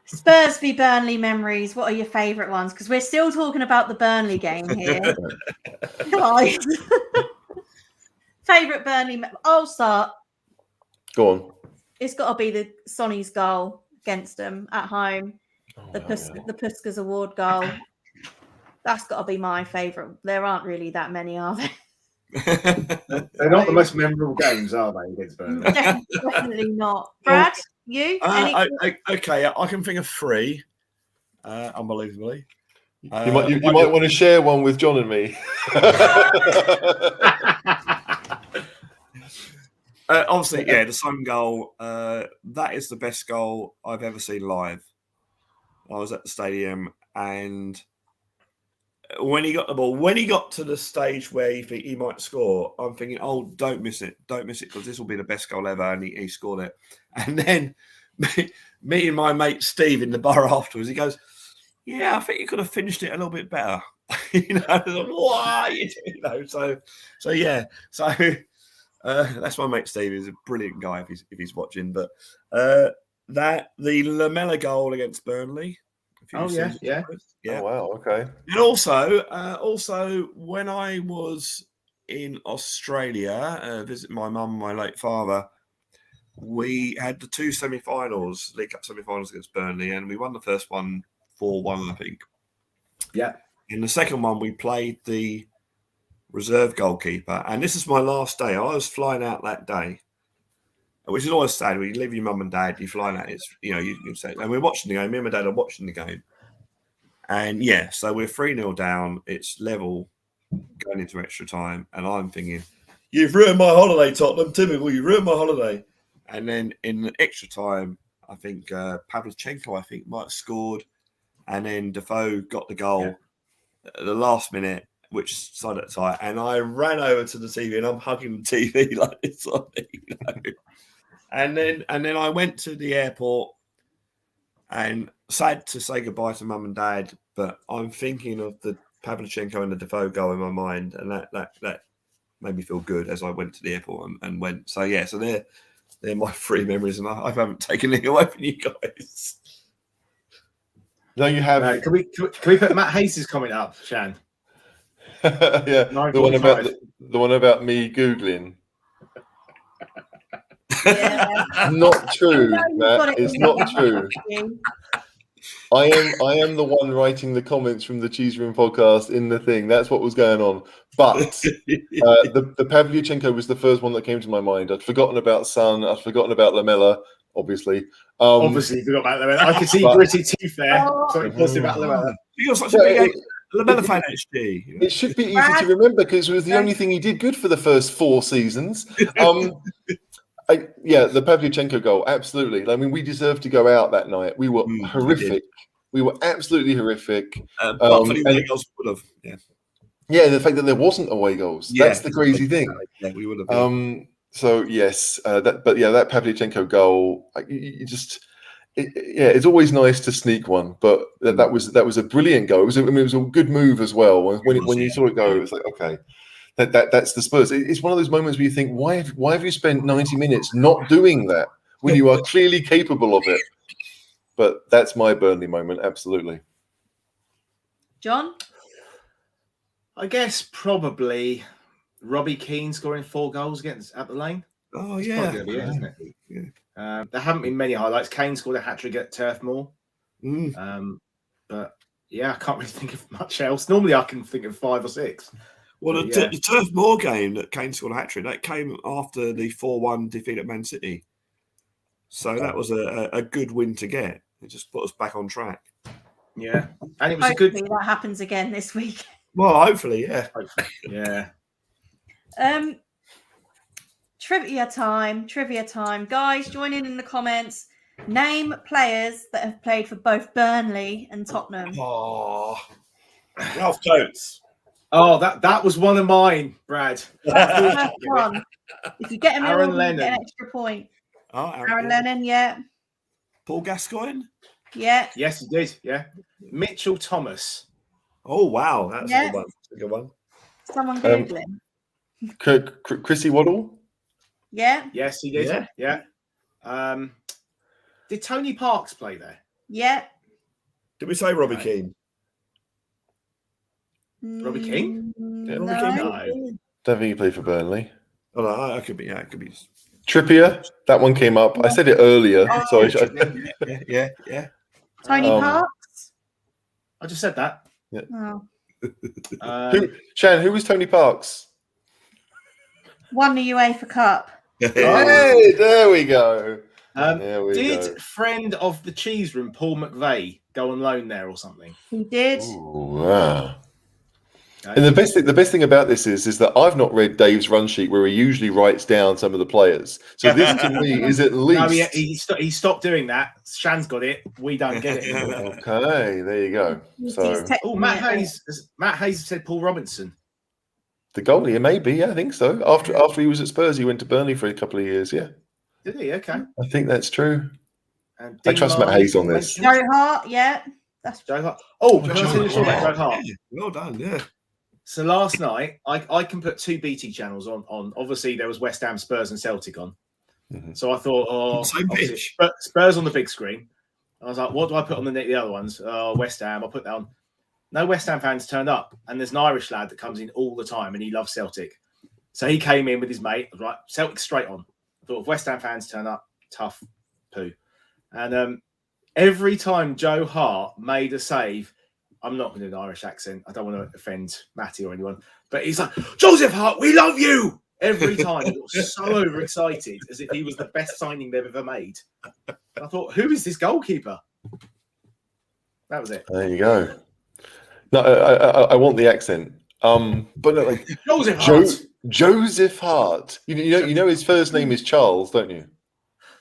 Spurs v Burnley memories. What are your favourite ones? Because we're still talking about the Burnley game here. Guys. Favourite Burnley. I'll start. Go on. It's got to be the Sonny's goal against them at home. The Puskas Award goal. That's got to be my favourite. There aren't really that many, are there? They're not the most memorable games, are they, against Burnley? Definitely not. Brad, you? Okay, I can think of three, unbelievably. You might want to share one with John and me. Obviously, the Son goal, that is the best goal I've ever seen live. I was at the stadium, and when he got the ball, when he got to the stage where he might score, I'm thinking, oh, don't miss it, because this will be the best goal ever, and he scored it. And then meeting my mate Steve in the bar afterwards, he goes, yeah, I think you could have finished it a little bit better. That's my mate Steve. He's a brilliant guy if he's watching. But the Lamela goal against Burnley. Yeah. Oh wow, okay. And also when I was in Australia, visiting my mum and my late father, we had the two semi-finals, League Cup semi-finals against Burnley, and we won the first one 4-1, I think. Yeah. In the second one, we played the reserve goalkeeper, and this is my last day. I was flying out that day, which is always sad. When you leave your mum and dad, you're flying out. It's you say, and we're watching the game. Me and my dad are watching the game, and so we're 3-0 down. It's level going into extra time, and I'm thinking, "You've ruined my holiday, Tottenham. Typical, you ruined my holiday." And then in the extra time, I think Pavlyuchenko might have scored, and then Defoe got the goal at the last minute, which started at tight, and I ran over to the TV and I'm hugging the TV like this, And then I went to the airport and sad to say goodbye to mum and dad, but I'm thinking of the Pavlyuchenko and the Defoe goal in my mind, and that made me feel good as I went to the airport and went. So they're my three memories, and I haven't taken it away from you guys. No, you have. Can we put Matt Hayes' comment up, Shan? Yeah, the one about me googling. Yeah. Not true, Matt. It's not true. I am the one writing the comments from the Cheese Room podcast in the thing. That's what was going on. But the Pavlyuchenko was the first one that came to my mind. I'd forgotten about Shan. I'd forgotten about Lamella, obviously. Obviously, you forgot about Lamella. I could see gritty teeth there. Something positive about Lamella. You're such a big Lamella fan, HD. It should be easy to remember because it was the only thing he did good for the first 4 seasons. The Pavlyuchenko goal, absolutely. I mean, we deserved to go out that night. We were horrific. We were absolutely horrific. But for the away goals, we would have. Yeah, the fact that there wasn't away goals. Yeah, that's the crazy thing. Yeah, we would have. So yes, that Pavlyuchenko goal, it's always nice to sneak one, but that was a brilliant goal. It was a good move as well. When you saw it go, it was like, okay, that's the Spurs. It's one of those moments where you think, why have you spent 90 minutes not doing that when you are clearly capable of it? But that's my Burnley moment, absolutely. John? I guess probably Robbie Keane scoring 4 goals against at the Lane. Oh, It's yeah. probably gonna be it, isn't it? Yeah. There haven't been many highlights. Kane scored a hat-trick at Turf Moor. But yeah, I can't really think of much else. Normally I can think of 5 or 6. Well, the Turf Moor game that Kane scored a hat-trick, that came after the 4-1 defeat at Man City. So that was a good win to get. It just put us back on track. Yeah. And it was Hopefully that happens again this week. Well, hopefully, yeah. Yeah. Trivia time. Guys, join in the comments. Name players that have played for both Burnley and Tottenham. Oh, Ralph Coates. Oh, that was one of mine, Brad. That's the first one. If you get him Aaron in, you Lennon. get an extra point. Oh, Aaron Lennon, yeah. Paul Gascoigne. Yeah. Yes, he did. Yeah. Mitchell Thomas. Oh, wow. That's a good one. That's a good one. Someone Googling. Chrissy Waddle? Yeah. Yes, he did. Yeah. Did Tony Parks play there? Yeah. Did we say Robbie Keane? Robbie Keane? Yeah, No. Robbie Keane? No. Don't think he played for Burnley. Oh, no, it could be. Yeah, it could be. Trippier, that one came up. I said it earlier. Yeah. Tony Parks? I just said that. Yeah. Oh. Shan, who was Tony Parks? Won the UEFA Cup. Hey, there we go. Did friend of the Cheese Room, Paul McVeigh, go on loan there or something? He did. Ooh, wow. And the best thing about this is that I've not read Dave's run sheet where he usually writes down some of the players. So this to me is at least. No, he stopped doing that. Shan's got it. We don't get it. Okay, there you go. So, Matt Hayes said Paul Robinson. The goalie, maybe. Yeah, I think so. After he was at Spurs, he went to Burnley for a couple of years. Yeah. Did he? Okay. I think that's true. And I trust Matt Hayes on this. Joe Hart, yeah. That's Joe Hart. Oh, Joe Hart. Well done, yeah. So last night, I can put 2 BT channels on. Obviously, there was West Ham, Spurs, and Celtic on. Mm-hmm. So I thought, Spurs on the big screen. I was like, what do I put on the other ones? West Ham. I'll put that on. No West Ham fans turned up, and there's an Irish lad that comes in all the time, and he loves Celtic. So he came in with his mate. Right, Celtic straight on. I thought if West Ham fans turn up, tough poo. And every time Joe Hart made a save, I'm not going to do an Irish accent. I don't want to offend Matty or anyone, but he's like, Joseph Hart, we love you. Every time he got so overexcited as if he was the best signing they've ever made. And I thought, who is this goalkeeper? That was it. There you go. No, I want the accent. But no, like Joseph Hart. Joseph Hart. You know his first name is Charles, don't you?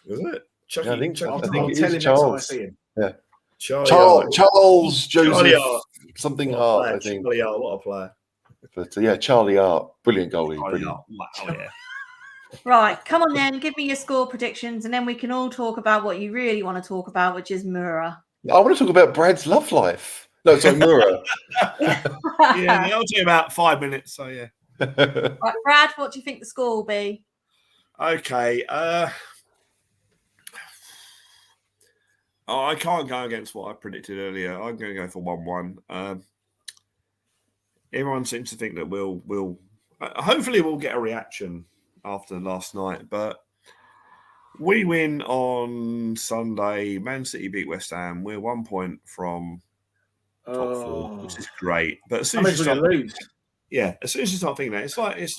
Is it? Yeah, I think it is Charles. Charles. Yeah. Charles Joseph Hart. Something Hart, I think. Charlie Hart, what a player. But Charlie Hart, brilliant goalie. Charlie Brilliant. Hart. Wow, yeah. Right, come on then, give me your score predictions, and then we can all talk about what you really want to talk about, which is Mura. I want to talk about Brad's love life. No, sorry, Mura. Yeah, it'll take about 5 minutes, so yeah. Right, Brad, what do you think the score will be? Okay. I can't go against what I predicted earlier. I'm going to go for 1-1. Everyone seems to think that we'll hopefully we'll get a reaction after last night, but we win on Sunday. Man City beat West Ham. We're 1 point from top 4, which is great. But as soon as you start lose, as soon as you start thinking that, it's like it's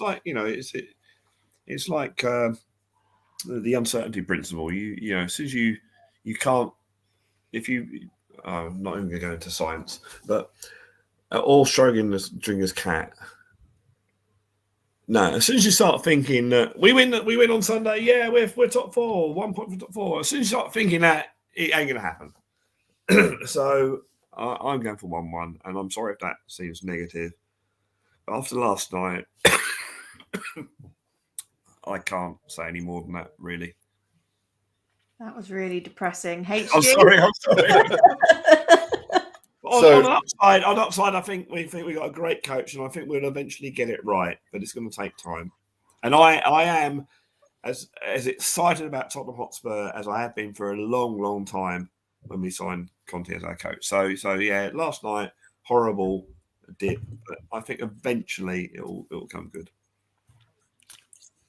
like the uncertainty principle. You know, as soon as you can't, if you, I'm not even going to go into science, but all Schrodinger's cat. No, as soon as you start thinking that we win on Sunday, yeah, we're top 4, 1 point from top 4. As soon as you start thinking that, it ain't going to happen. So I'm going for 1-1, and I'm sorry if that seems negative. But after last night, I can't say any more than that, really. That was really depressing. HG? I'm sorry. On the upside, I think we got a great coach, and I think we'll eventually get it right. But it's going to take time. And I am as excited about Tottenham Hotspur as I have been for a long, long time when we signed Conte as our coach. So yeah, last night horrible dip, but I think eventually it'll come good.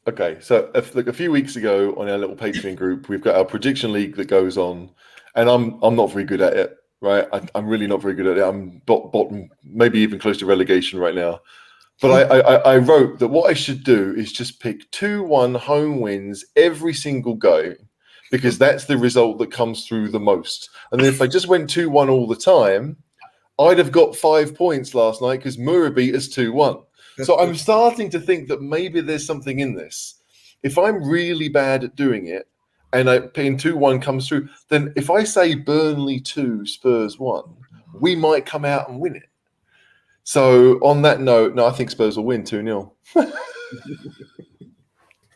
Okay, so a few weeks ago on our little Patreon group, we've got our prediction league that goes on, and I'm not very good at it. Right, I'm really not very good at it. I'm bottom, maybe even close to relegation right now. But I wrote that what I should do is just pick 2-1 home wins every single game, because that's the result that comes through the most. And then if I just went 2-1 all the time, I'd have got 5 points last night because Mura beat us 2-1. So I'm starting to think that maybe there's something in this. If I'm really bad at doing it, and I pin 2-1 comes through, then if I say Burnley 2, Spurs 1, we might come out and win it. So on that note, no, I think Spurs will win 2-0.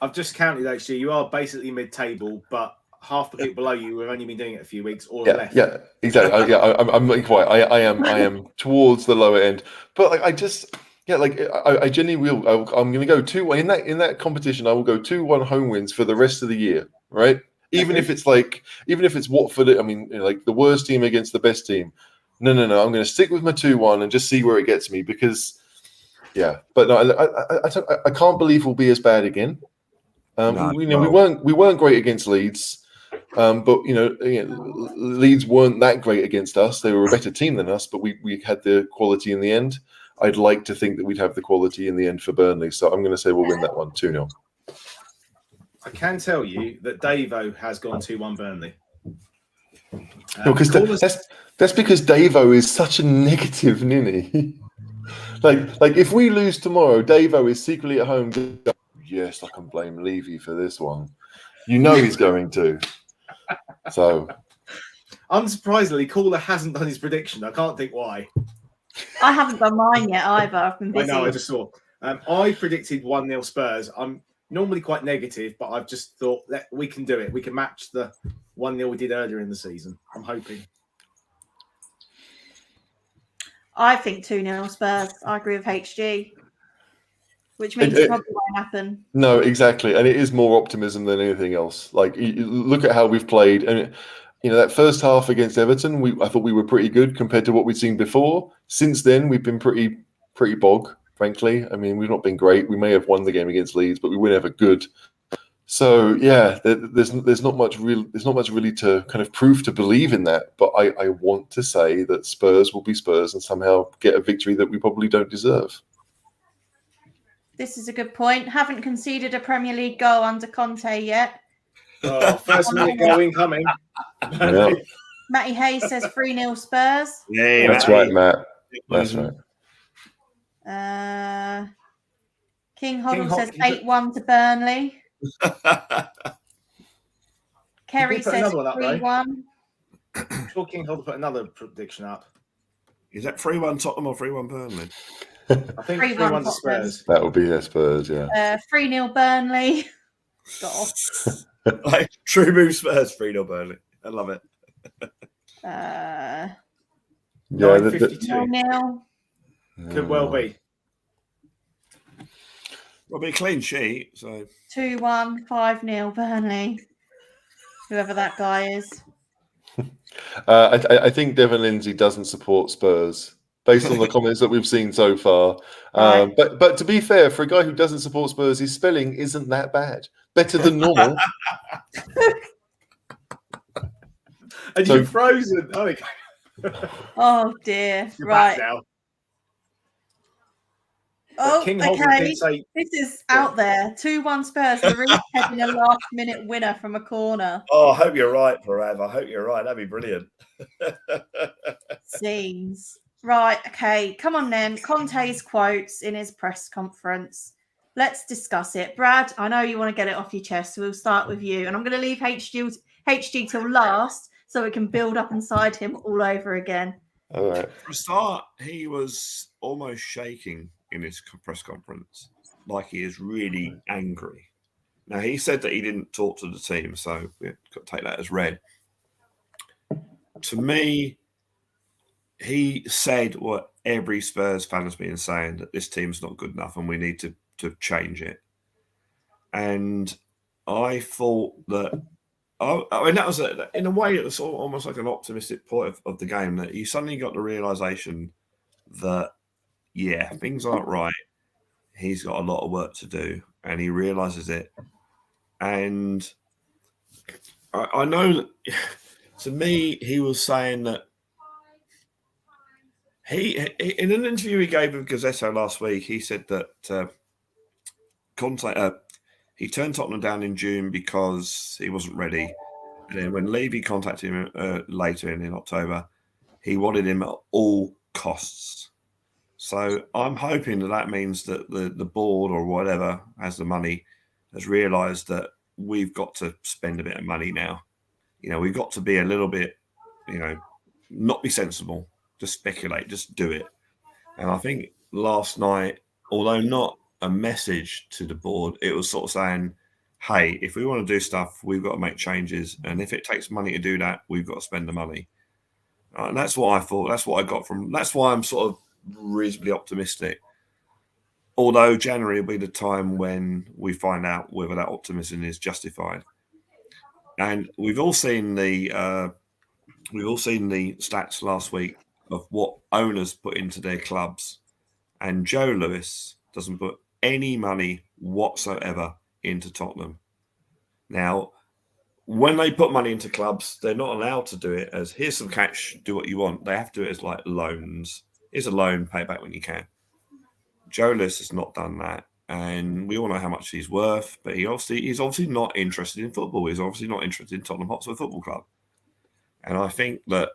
I've just counted actually. You are basically mid-table, but half the people below you have only been doing it a few weeks or left. Yeah, exactly. I'm not quite. I am towards the lower end, but like I genuinely will. I'm going to go 2-1 in that competition. I will go 2-1 home wins for the rest of the year. Right? Even if it's Watford. I mean, like the worst team against the best team. No. I'm going to stick with my 2-1 and just see where it gets me because, yeah. But no, I can't believe we'll be as bad again. We weren't great against Leeds, but Leeds weren't that great against us. They were a better team than us, but we had the quality in the end. I'd like to think that we'd have the quality in the end for Burnley, so I'm going to say we'll win that one 2-0. I can tell you that Davo has gone 2-1 Burnley. Because that's because Davo is such a negative ninny. like if we lose tomorrow, Davo is secretly at home. Yes, I can blame Levy for this one. You know he's going to. So, unsurprisingly, Caller hasn't done his prediction. I can't think why. I haven't done mine yet either. I've been busy. I know. I just saw. I predicted 1-0 Spurs. I'm normally quite negative, but I've just thought that we can do it. We can match the 1-0 we did earlier in the season. I'm hoping. I think 2-0 Spurs. I agree with HG, which means it probably won't happen. No, exactly, and it is more optimism than anything else. Like, you look at how we've played, and that first half against Everton, I thought we were pretty good compared to what we'd seen before. Since then, we've been pretty bog, frankly. I mean, we've not been great. We may have won the game against Leeds, but we were never good. So yeah, there's not much really to kind of prove to believe in that. But I want to say that Spurs will be Spurs and somehow get a victory that we probably don't deserve. This is a good point. Haven't conceded a Premier League goal under Conte yet. Oh, first minute goal incoming. Yeah. Matty Hayes says 3-0 Spurs. Yeah, That's right, Matt. That's right. King Hoddle says 8-1 to Burnley. Kerry says 3-1. I'm sure King Hoddle put another prediction up. Is that 3-1 Tottenham or 3-1 Burnley? I think 3-1 to Spurs. That would be their Spurs, yeah. 3-0 Burnley. God. Like true move Spurs, 3-0 Burnley. I love it. 9:52. Could well be. Well, be a clean sheet. So 2-1, 5-0 Burnley. Whoever that guy is. I think Devin Lindsay doesn't support Spurs based on the comments that we've seen so far. Right. But to be fair, for a guy who doesn't support Spurs, his spelling isn't that bad. Better than normal. And So- you're frozen. Oh, okay. Oh dear. You're Right. back now. Oh, King Holden okay. did say, This is out there. 2-1 Spurs. Marie heading a last-minute winner from a corner. Oh, I hope you're right, Parav. I hope you're right. That'd be brilliant. Scenes. Right. Okay. Come on then. Conte's quotes in his press conference. Let's discuss it. Brad, I know you want to get it off your chest, so we'll start with you. And I'm going to leave HG till last so we can build up inside him all over again. All right. For a start, he was almost shaking in his press conference, like he is really angry. Now, he said that he didn't talk to the team, so we've got to take that as read. To me, he said what every Spurs fan has been saying, that this team's not good enough and we need to change it. And I thought that, I mean, that was, in a way, it was almost like an optimistic point of the game, that you suddenly got the realisation that, yeah, things aren't right. He's got a lot of work to do, and he realises it. And I know that, to me, he was saying that he in an interview he gave with Gazzetto last week, he said that Conte, he turned Tottenham down in June because he wasn't ready. And then when Levy contacted him later in October, he wanted him at all costs. So I'm hoping that means that the board or whatever has the money has realised that we've got to spend a bit of money now. You know, we've got to be a little bit, you know, not be sensible, just speculate, just do it. And I think last night, although not a message to the board, it was sort of saying, hey, if we want to do stuff, we've got to make changes. And if it takes money to do that, we've got to spend the money. And that's what I thought. That's what I got from. That's why I'm sort of reasonably optimistic. Although January will be the time when we find out whether that optimism is justified. And we've all seen the stats last week of what owners put into their clubs, and Joe Lewis doesn't put any money whatsoever into Tottenham. Now, when they put money into clubs, they're not allowed to do it as, here's some cash, do what you want. They have to do it as like loans. Here's a loan, pay it back when you can. Joe Lewis has not done that. And we all know how much he's worth, but he's obviously not interested in football. He's obviously not interested in Tottenham Hotspur Football Club. And I think that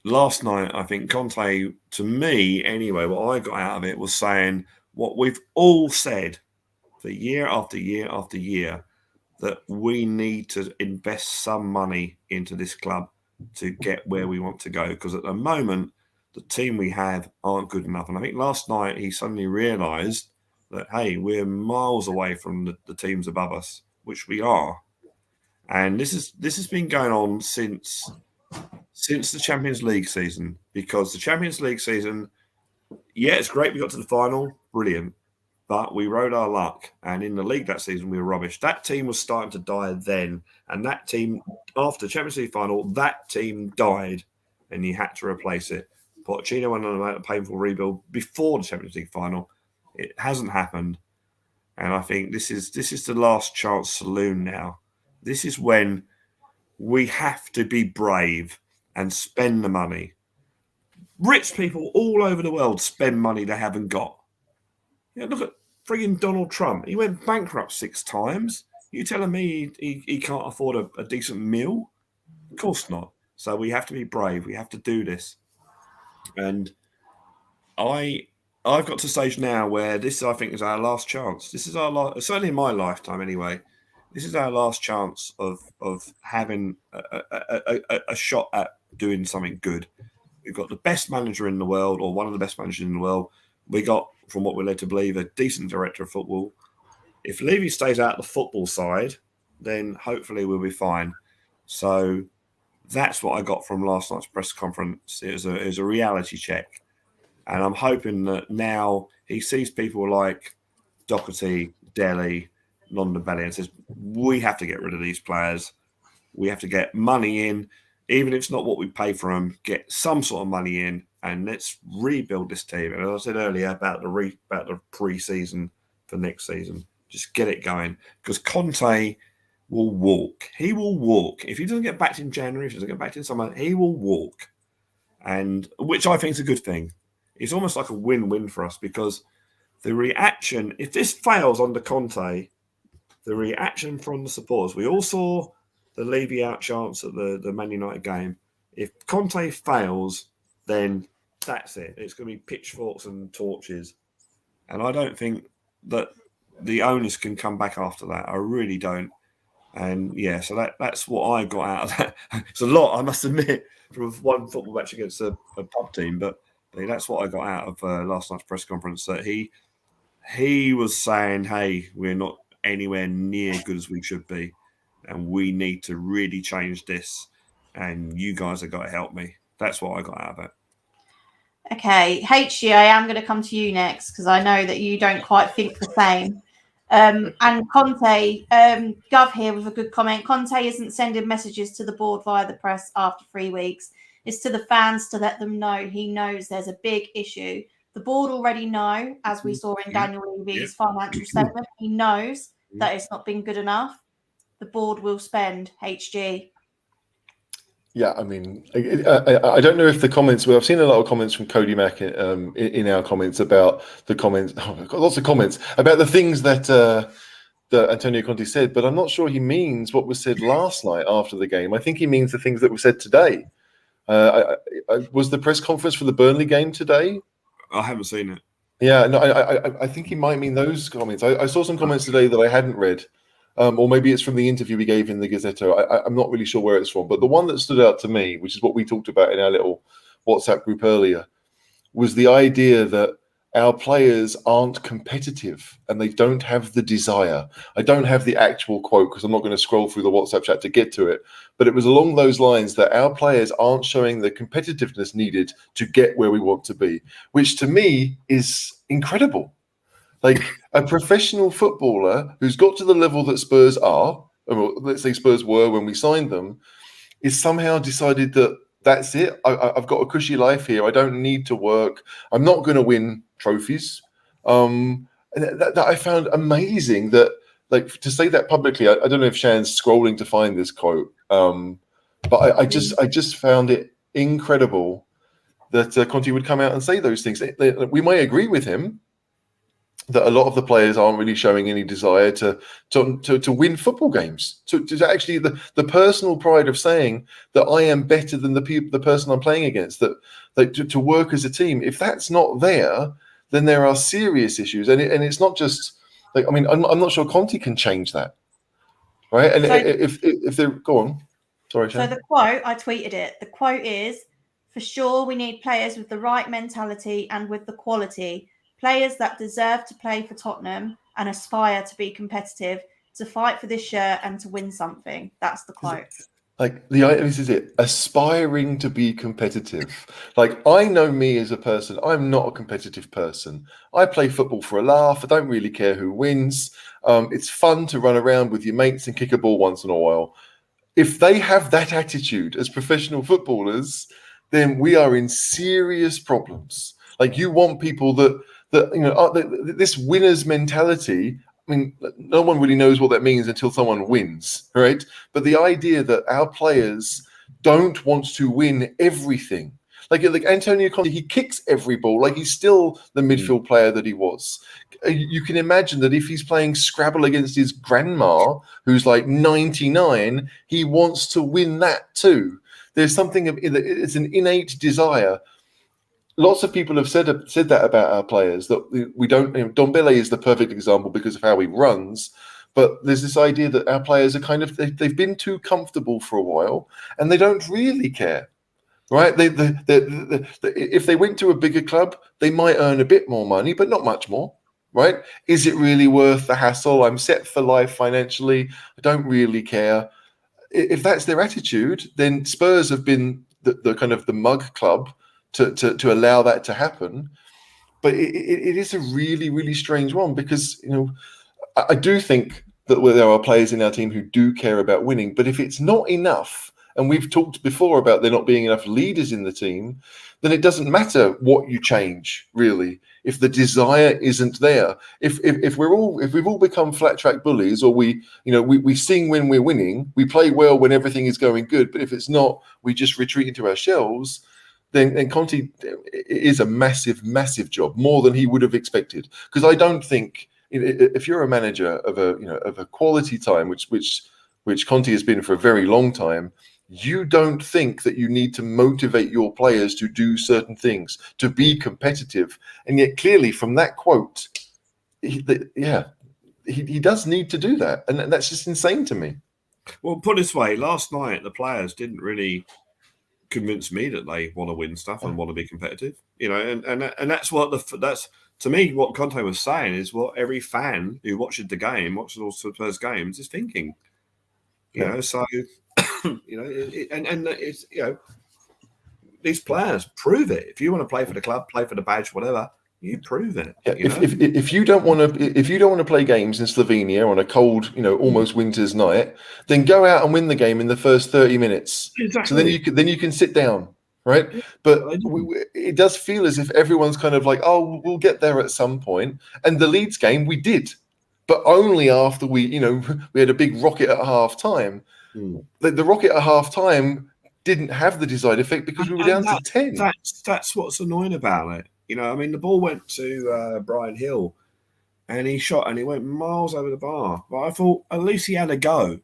last night, I think Conte, to me anyway, what I got out of it was saying what we've all said for year after year after year, that we need to invest some money into this club to get where we want to go. Because at the moment, the team we have aren't good enough. And I think last night he suddenly realised that, hey, we're miles away from the teams above us, which we are. And this has been going on since the Champions League season, because the Champions League season, yeah, it's great we got to the final, brilliant, but we rode our luck. And in the league that season, we were rubbish. That team was starting to die then. And that team, after the Champions League final, that team died and you had to replace it. Paratici went on a painful rebuild before the Champions League final. It hasn't happened. And I think this is the last chance saloon now. This is when we have to be brave and spend the money. Rich people all over the world spend money they haven't got. You know, look at frigging Donald Trump. He went bankrupt 6 times. You telling me he can't afford a decent meal? Of course not. So we have to be brave. We have to do this. And I've got to a stage now where this, I think, is our last chance. This is our last, certainly in my lifetime anyway, this is our last chance of having a shot at doing something good. We've got the best manager in the world, or one of the best managers in the world. We got, from what we're led to believe, a decent director of football. If Levy stays out the football side, then hopefully we'll be fine. So that's what I got from last night's press conference. It was a reality check. And I'm hoping that now he sees people like Doherty, Dele, London Belly, and says, we have to get rid of these players. We have to get money in. even if it's not what we pay for them, get some sort of money in, and let's rebuild this team. And as I said earlier about the pre-season for next season, just get it going, because Conte will walk. He will walk. If he doesn't get backed in January, if he doesn't get backed in summer, he will walk, and which I think is a good thing. It's almost like a win-win for us, because the reaction, if this fails under Conte, the reaction from the supporters, we all saw the Levy out chance at the Man United game. If Conte fails, then that's it. It's going to be pitchforks and torches. And I don't think that the owners can come back after that. I really don't. And yeah, so that's what I got out of that. It's a lot, I must admit, from one football match against a pub team, but that's what I got out of last night's press conference, that he was saying, hey, we're not anywhere near good as we should be, and we need to really change this, and you guys have got to help me. That's what I got out of it. Okay, HG, I am going to come to you next, because I know that you don't quite think the same. And Conte, Gov here with a good comment. Conte isn't sending messages to the board via the press after 3 weeks. It's to the fans to let them know he knows there's a big issue. The board already know, as we saw in Daniel Levy's financial statement, he knows that it's not been good enough. The board will spend, HG. Yeah, I mean, I don't know if the comments. Well, I've seen a lot of comments from Cody Mack in our comments about the comments. Oh, I've got lots of comments about the things that Antonio Conte said, but I'm not sure he means what was said last night after the game. I think he means the things that were said today. Was the press conference for the Burnley game today? I haven't seen it. Yeah, no, I think he might mean those comments. I saw some comments today that I hadn't read. Or maybe it's from the interview we gave in the Gazzetto. I'm not really sure where it's from. But the one that stood out to me, which is what we talked about in our little WhatsApp group earlier, was the idea that our players aren't competitive and they don't have the desire. I don't have the actual quote because I'm not going to scroll through the WhatsApp chat to get to it. But it was along those lines that our players aren't showing the competitiveness needed to get where we want to be, which to me is incredible. Like a professional footballer who's got to the level that Spurs are, or let's say Spurs were when we signed them, is somehow decided that that's it. I've got a cushy life here. I don't need to work. I'm not going to win trophies. And that I found amazing that, like, to say that publicly. I don't know if Shan's scrolling to find this quote, but I just found it incredible that Conte would come out and say those things. We may agree with him that a lot of the players aren't really showing any desire to win football games. To actually the personal pride of saying that I am better than the person I'm playing against. That to work as a team. If that's not there, then there are serious issues. And it's not just like, I mean, I'm not sure Conte can change that, right? And so, if they go on, sorry, Shan. So the quote, I tweeted it. The quote is, "For sure, we need players with the right mentality and with the quality. Players that deserve to play for Tottenham and aspire to be competitive, to fight for this shirt and to win something." That's the quote. Like this is it. Aspiring to be competitive. Like, I know me as a person. I'm not a competitive person. I play football for a laugh. I don't really care who wins. It's fun to run around with your mates and kick a ball once in a while. If they have that attitude as professional footballers, then we are in serious problems. Like, you want people that this winner's mentality. I mean, no one really knows what that means until someone wins, right? But the idea that our players don't want to win everything, like Antonio Conte, he kicks every ball, like he's still the midfield player that he was. You can imagine that if he's playing Scrabble against his grandma, who's like 99, he wants to win that too. There's something, it's an innate desire. Lots of people have said that about our players, that we don't. Dombele is the perfect example because of how he runs, but there's this idea that our players are kind of they've been too comfortable for a while and they don't really care, right? If they went to a bigger club, they might earn a bit more money, but not much more, right? Is it really worth the hassle? I'm set for life financially. I don't really care. If that's their attitude, then Spurs have been the kind of the mug club to allow that to happen. But it is a really, really strange one, because I do think that there are players in our team who do care about winning, but if it's not enough and we've talked before about there not being enough leaders in the team, then it doesn't matter what you change, really, if the desire isn't there. If we've all become flat track bullies, or we sing when we're winning, we play well when everything is going good, but if it's not, we just retreat into our shells. Then Conte is a massive, massive job, more than he would have expected. Because I don't think, if you're a manager of a quality time, which Conte has been for a very long time, you don't think that you need to motivate your players to do certain things, to be competitive. And yet, clearly, from that quote, he does need to do that, and that's just insane to me. Well, put it this way, last night the players didn't really convince me that they want to win stuff and want to be competitive, and that's that's to me what Conte was saying is what every fan who watches all Spurs games is thinking, so and it's these players prove it. If you want to play for the club, play for the badge, whatever, you prove it. Yeah, if you don't want to play games in Slovenia on a cold, almost winter's night, then go out and win the game in the first 30 minutes. Exactly. So then you can sit down, right? But it does feel as if everyone's kind of like, oh, we'll get there at some point. And the Leeds game we did, but only after we had a big rocket at half time. The rocket at half time didn't have the desired effect because we were down to 10. That's what's annoying about it. The ball went to Brian Hill, and he shot, and he went miles over the bar. But I thought at least he had a go.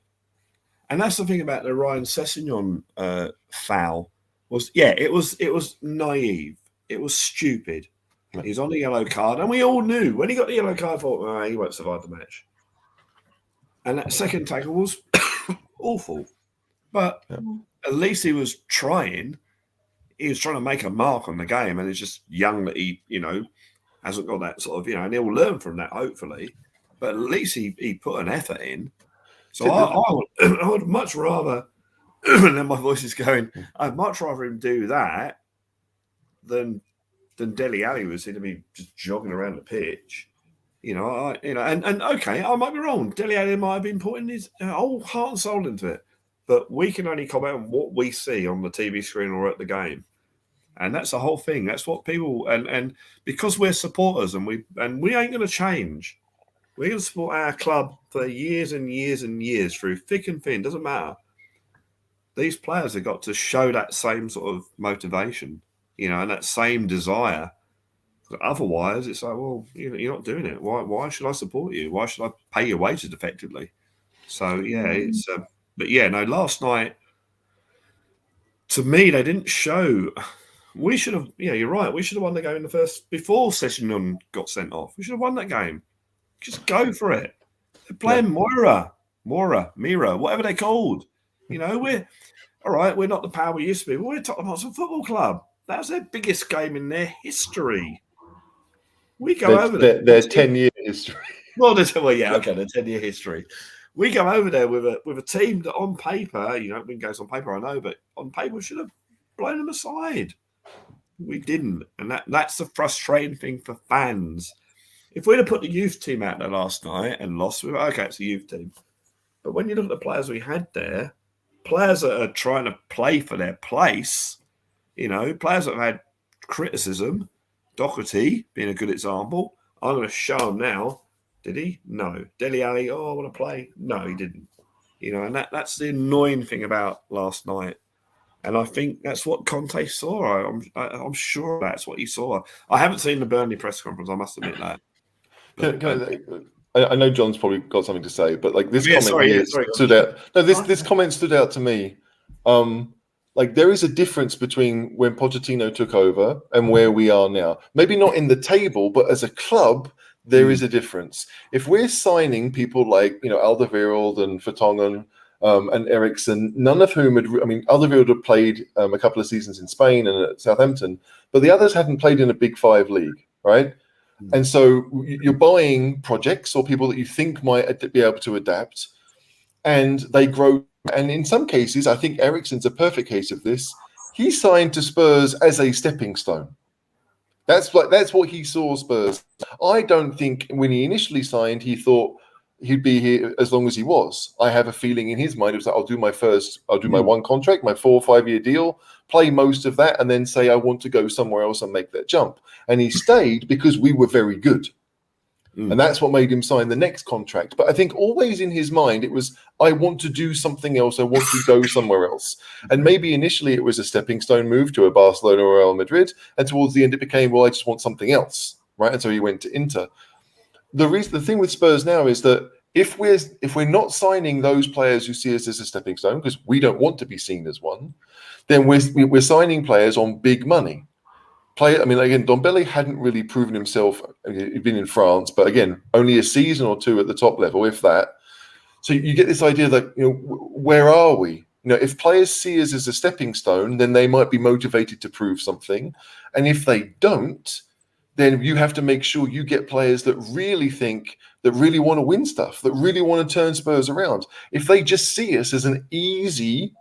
And that's the thing about the Ryan Sessegnon foul it was naive. It was stupid. He's on the yellow card, and we all knew when he got the yellow card. I thought, he won't survive the match. And that second tackle was awful, but at least he was trying. He was trying to make a mark on the game, and it's just young that he, hasn't got that sort of, and he'll learn from that, hopefully. But at least he put an effort in. So I would much rather, and then my voice is going, I'd much rather him do that than Dele Alli was going to be just jogging around the pitch. And okay, I might be wrong. Dele Alli might have been putting his whole heart and soul into it. But we can only comment on what we see on the TV screen or at the game. And that's the whole thing. That's what people and because we're supporters and we ain't going to change. We're going to support our club for years and years and years through thick and thin. Doesn't matter. These players have got to show that same sort of motivation, and that same desire. Otherwise, it's like, well, you're not doing it. Why should I support you? Why should I pay your wages effectively? So it's. But last night, to me, they didn't show. We should have, you're right. We should have won the game in the first, before Sessegnon got sent off. We should have won that game. Just go for it. They're playing Mira, whatever they're called. We're all right. We're not the power we used to be, but we're Tottenham Hotspur Football Club. That was their biggest game in their history. We go over there. Their 10-year history. Their 10-year history. We go over there with a team that on paper, when goes on paper, I know, but on paper we should have blown them aside. We didn't, and that's the frustrating thing for fans. If we'd have put the youth team out there last night and lost, we were okay, it's a youth team. But when you look at the players we had there, players that are trying to play for their place, players that have had criticism, Doherty being a good example. I'm going to show them now. Did he? No. Dele Alli, I want to play. No, he didn't. And that's the annoying thing about last night. And I think that's what Conte saw. I'm sure that's what he saw. I haven't seen the Burnley press conference, I must admit that. I know John's probably got something to say, but this comment stood out. No, this comment stood out to me. There is a difference between when Pochettino took over and where we are now. Maybe not in the table, but as a club, there is a difference. If we're signing people like Alderweireld and Vertonghen and Eriksen, none of whom Alderweireld had played a couple of seasons in Spain and at Southampton, but the others hadn't played in a Big Five league, right? And so you're buying projects or people that you think might be able to adapt, and they grow. And in some cases, I think Eriksen's a perfect case of this. He signed to Spurs as a stepping stone. That's what he saw Spurs. I don't think when he initially signed, he thought, he'd be here as long as he was. I have a feeling in his mind it was like, I'll do my one contract, my 4 or 5 year deal, play most of that, and then say I want to go somewhere else and make that jump. And he stayed because we were very good. And that's what made him sign the next contract. But I think always in his mind, it was, I want to do something else. I want to go somewhere else. And maybe initially it was a stepping stone move to a Barcelona or Real Madrid. And towards the end, it became, well, I just want something else. Right. And so he went to Inter. The thing with Spurs now is that if we're not signing those players who see us as a stepping stone, because we don't want to be seen as one, then we're signing players on big money. I mean, again, Dembele hadn't really proven himself. He'd been in France, but again, only a season or two at the top level, if that. So you get this idea that, where are we? If players see us as a stepping stone, then they might be motivated to prove something. And if they don't, then you have to make sure you get players that really think, that really want to win stuff, that really want to turn Spurs around. If they just see us as an easy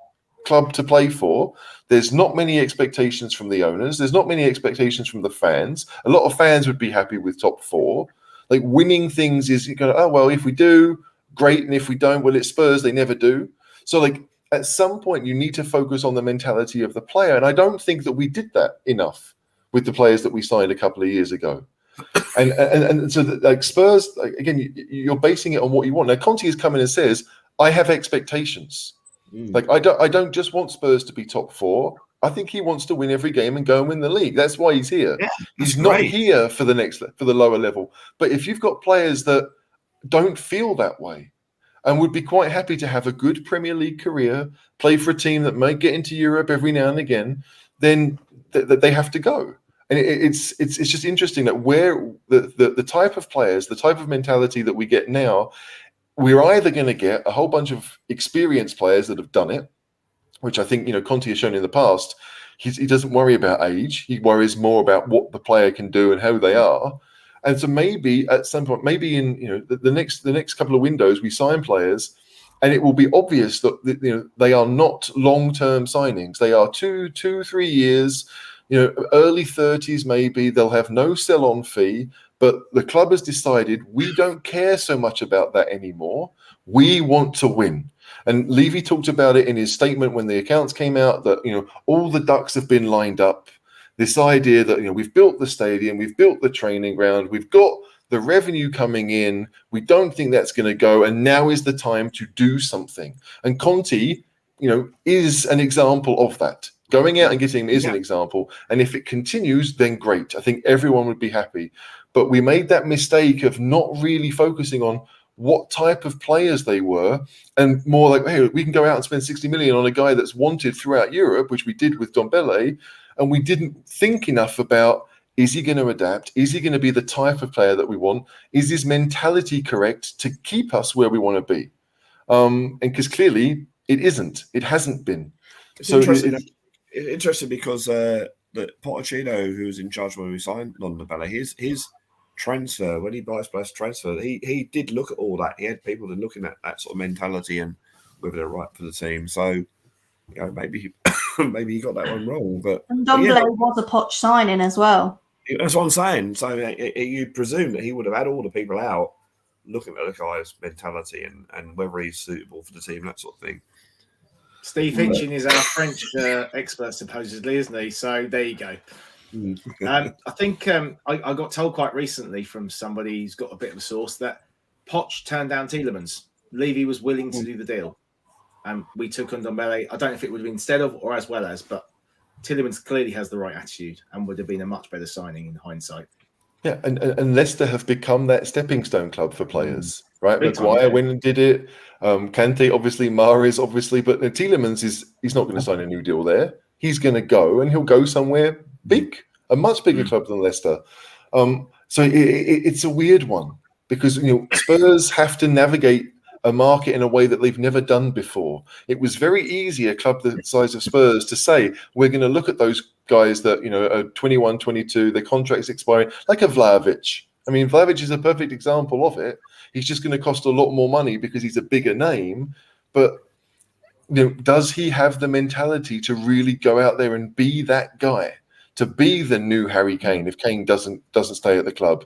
club to play for, there's not many expectations from the owners. There's not many expectations from the fans. A lot of fans would be happy with top 4. Like, winning things is, oh, well, if we do, great. And if we don't, well, it's Spurs. They never do. So, like, at some point, you need to focus on the mentality of the player. And I don't think that we did that enough with the players that we signed a couple of years ago. And so, like, Spurs, again, you're basing it on what you want. Now, Conte has come in and says, I have expectations. Like, I don't just want Spurs to be top 4. I think he wants to win every game and go and win the league. That's why he's here. Yeah, he's not here for the lower level. But if you've got players that don't feel that way and would be quite happy to have a good Premier League career, play for a team that might get into Europe every now and again, then they have to go. And it's just interesting that where the type of players, the type of mentality that we get now, we're either going to get a whole bunch of experienced players that have done it, which I think, Conte has shown in the past. He doesn't worry about age. He worries more about what the player can do and how they are. And so maybe at some point, maybe in the next couple of windows, we sign players, and it will be obvious that they are not long-term signings. They are 2, 3 years, early 30s maybe. They'll have no sell-on fee. But the club has decided we don't care so much about that anymore. We want to win. And Levy talked about it in his statement when the accounts came out that, all the ducks have been lined up. This idea that, we've built the stadium, we've built the training ground, we've got the revenue coming in. We don't think that's going to go. And now is the time to do something. And Conte, is an example of that. Going out and getting him is an example. And if it continues, then great. I think everyone would be happy. But we made that mistake of not really focusing on what type of players they were, and more like, hey, we can go out and spend 60 million on a guy that's wanted throughout Europe, which we did with Dembele, and we didn't think enough about, is he going to adapt? Is he going to be the type of player that we want? Is his mentality correct to keep us where we want to be? And because clearly it isn't. It hasn't been. It's interesting because that Paratici, who was in charge when we signed Dembele, his transfer, when he buys players transfer, he did look at all that. He had people that looking at that sort of mentality and whether they're right for the team. So, maybe he got that one wrong. But Dembele was a Poch signing as well. That's what I'm saying. So you presume that he would have had all the people out looking at the guy's mentality and whether he's suitable for the team, that sort of thing. Steve Hitchin is our French expert, supposedly, isn't he? So there you go. I think I got told quite recently from somebody who's got a bit of a source that Poch turned down Tielemans. Levy was willing to do the deal. And we took on Dembele. I don't know if it would have been instead of or as well as, but Tielemans clearly has the right attitude and would have been a much better signing in hindsight. Yeah, and Leicester have become that stepping stone club for players, right? Maguire went and did it. Conte, obviously, Mahrez, obviously, but Tielemans he's not going to sign a new deal there. He's going to go, and he'll go somewhere big, a much bigger club than Leicester. So it's a weird one because Spurs have to navigate a market in a way that they've never done before. It was very easy, a club the size of Spurs, to say, we're going to look at those guys that, are 21, 22, their contract's expiring, like a Vlahovic. I mean, Vlahovic is a perfect example of it. He's just going to cost a lot more money because he's a bigger name. But, does he have the mentality to really go out there and be that guy? to be the new Harry Kane if Kane doesn't stay at the club.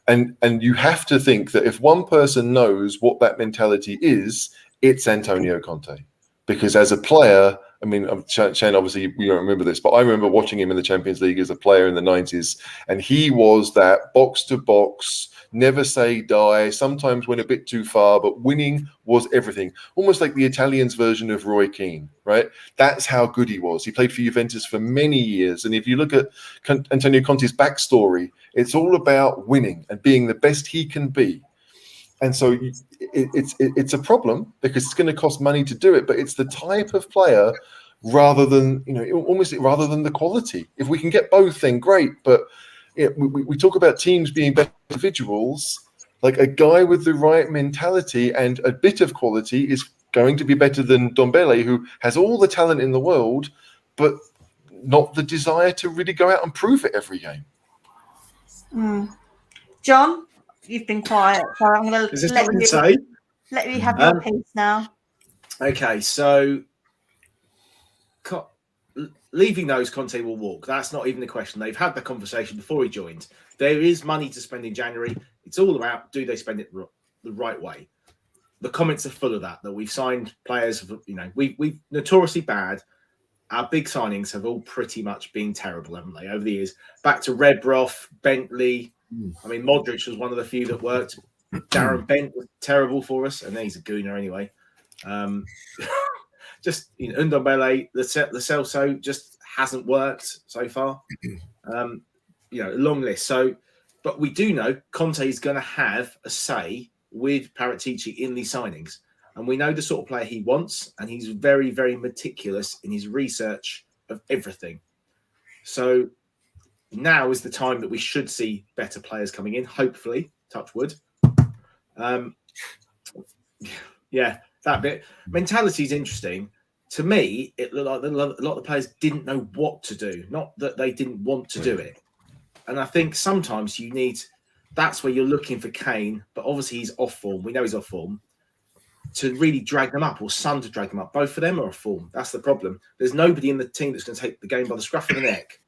And you have to think that if one person knows what that mentality is, it's Antonio Conte. Because as a player, I mean, Shan, obviously you don't remember this, but I remember watching him in the Champions League as a player in the 90s, and he was that box-to-box, never say die, sometimes went a bit too far, but winning was everything. Almost like the Italians' version of Roy Keane, right? That's how good he was. He played for Juventus for many years, and if you look at Antonio Conte's backstory, it's all about winning and being the best he can be. And so it's a problem because it's going to cost money to do it, but it's the type of player rather than, almost rather than the quality. If we can get both, then great. But we talk about teams being better individuals. Like a guy with the right mentality and a bit of quality is going to be better than Dele, who has all the talent in the world, but not the desire to really go out and prove it every game. John? You've been quiet, so I'm going to let you have your piece now. Okay, so leaving those, Conte will walk. That's not even a question. They've had the conversation before he joined. There is money to spend in January. It's all about, do they spend it the right way? The comments are full of that we've signed players, we've notoriously bad. Our big signings have all pretty much been terrible, haven't they, over the years? Back to Redroth, Bentley. I mean, Modric was one of the few that worked. Darren Bent was terrible for us, and then he's a gooner anyway. Just Ndombele, the Celso just hasn't worked so far. A long list. So, but we do know Conte is going to have a say with Paratici in these signings, and we know the sort of player he wants, and he's very, very meticulous in his research of everything. So now is the time that we should see better players coming in, hopefully, touch wood. That bit. Mentality is interesting. To me, it looked like a lot of the players didn't know what to do, not that they didn't want to do it. And I think sometimes that's where you're looking for Kane, but obviously he's off form. We know he's off form. To really drag them up, or Son to drag them up. Both of them are off form. That's the problem. There's nobody in the team that's going to take the game by the scruff of the neck.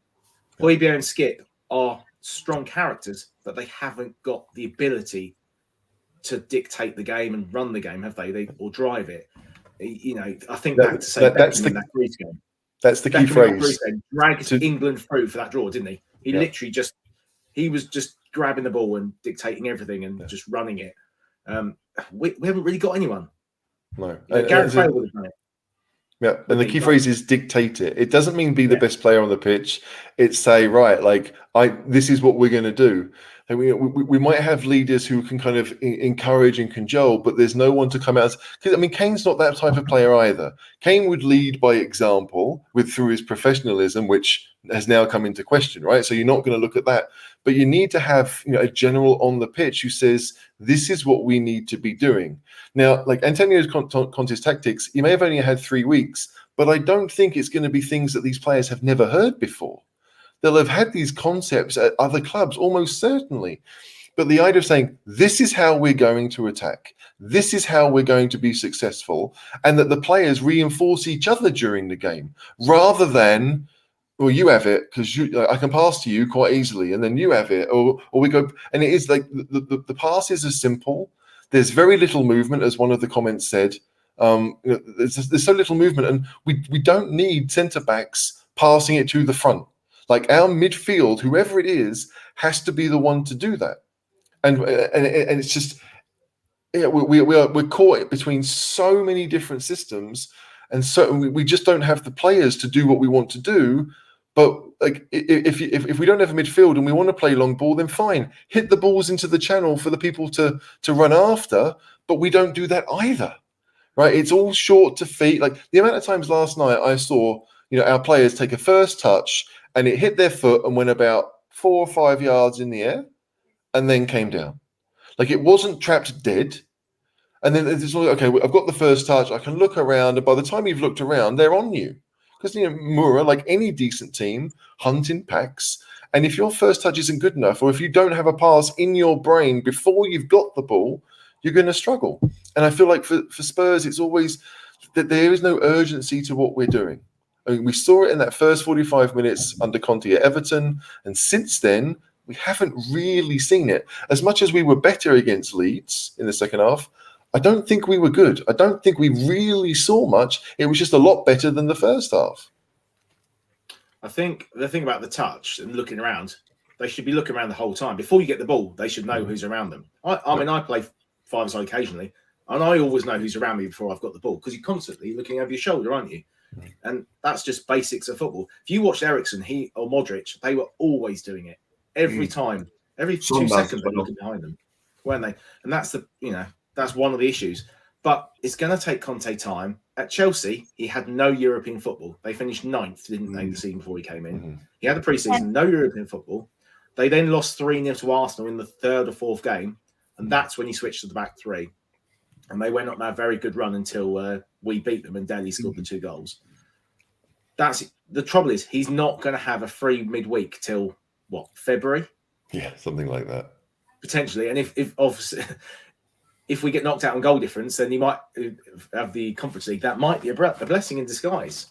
Højbjerg and Skip are strong characters, but they haven't got the ability to dictate the game and run the game, have they? Or drive it. I think that's the Greece game. That's the key phrase. Dragged England through for that draw, didn't he? He literally was just grabbing the ball and dictating everything and just running it. We haven't really got anyone. No, Gareth Bale would have done it. Yeah, and the key phrase is dictate it. It doesn't mean be the best player on the pitch. It's say, right, this is what we're going to do. And we might have leaders who can kind of encourage and cajole, but there's no one to come out. Because Kane's not that type of player either. Kane would lead by example through his professionalism, which has now come into question, right? So you're not going to look at that, but you need to have a general on the pitch who says this is what we need to be doing. Now, like Antonio Conte's tactics, he may have only had 3 weeks, but I don't think it's going to be things that these players have never heard before. They'll have had these concepts at other clubs, almost certainly. But the idea of saying, this is how we're going to attack, this is how we're going to be successful, and that the players reinforce each other during the game, rather than, well, you have it, because I can pass to you quite easily, and then you have it, or we go, and it is like the passes are simple. There's very little movement, as one of the comments said. There's so little movement, and we don't need centre-backs passing it to the front. Like our midfield, whoever it is, has to be the one to do that, and it's just we're caught between so many different systems, and so we just don't have the players to do what we want to do. But like if we don't have a midfield and we want to play long ball, then fine, hit the balls into the channel for the people to run after. But we don't do that either, right? It's all short to feet. Like the amount of times last night I saw our players take a first touch, and it hit their foot and went about 4 or 5 yards in the air and then came down. Like it wasn't trapped dead. And then it's like, okay, I've got the first touch. I can look around. And by the time you've looked around, they're on you. Because, Mura, like any decent team, hunt in packs. And if your first touch isn't good enough, or if you don't have a pass in your brain before you've got the ball, you're going to struggle. And I feel like for Spurs, it's always that there is no urgency to what we're doing. I mean, we saw it in that first 45 minutes under Conte at Everton, and since then we haven't really seen it. As much as we were better against Leeds in the second half, I don't think we were good. I don't think we really saw much. It was just a lot better than the first half. I think the thing about the touch and looking around, they should be looking around the whole time. Before you get the ball, they should know who's around them. I mean, I play five-a-side occasionally, and I always know who's around me before I've got the ball, because you're constantly looking over your shoulder, aren't you? And that's just basics of football. If you watched Eriksen, or Modric, they were always doing it every time, every 2 seconds they're looking behind them, weren't they? And that's that's one of the issues. But it's going to take Conte time. At Chelsea, he had no European football. They finished 9th, didn't they, the season before he came in? He had the pre-season, no European football. They then lost 3-0 to Arsenal in the 3rd or 4th game, and that's when he switched to the back three. And they went on that very good run until we beat them and Dele scored the 2 goals. That's the trouble is he's not going to have a free midweek till February? Yeah, something like that. Potentially. And if obviously if we get knocked out on goal difference, then he might have the Conference League. That might be a blessing in disguise,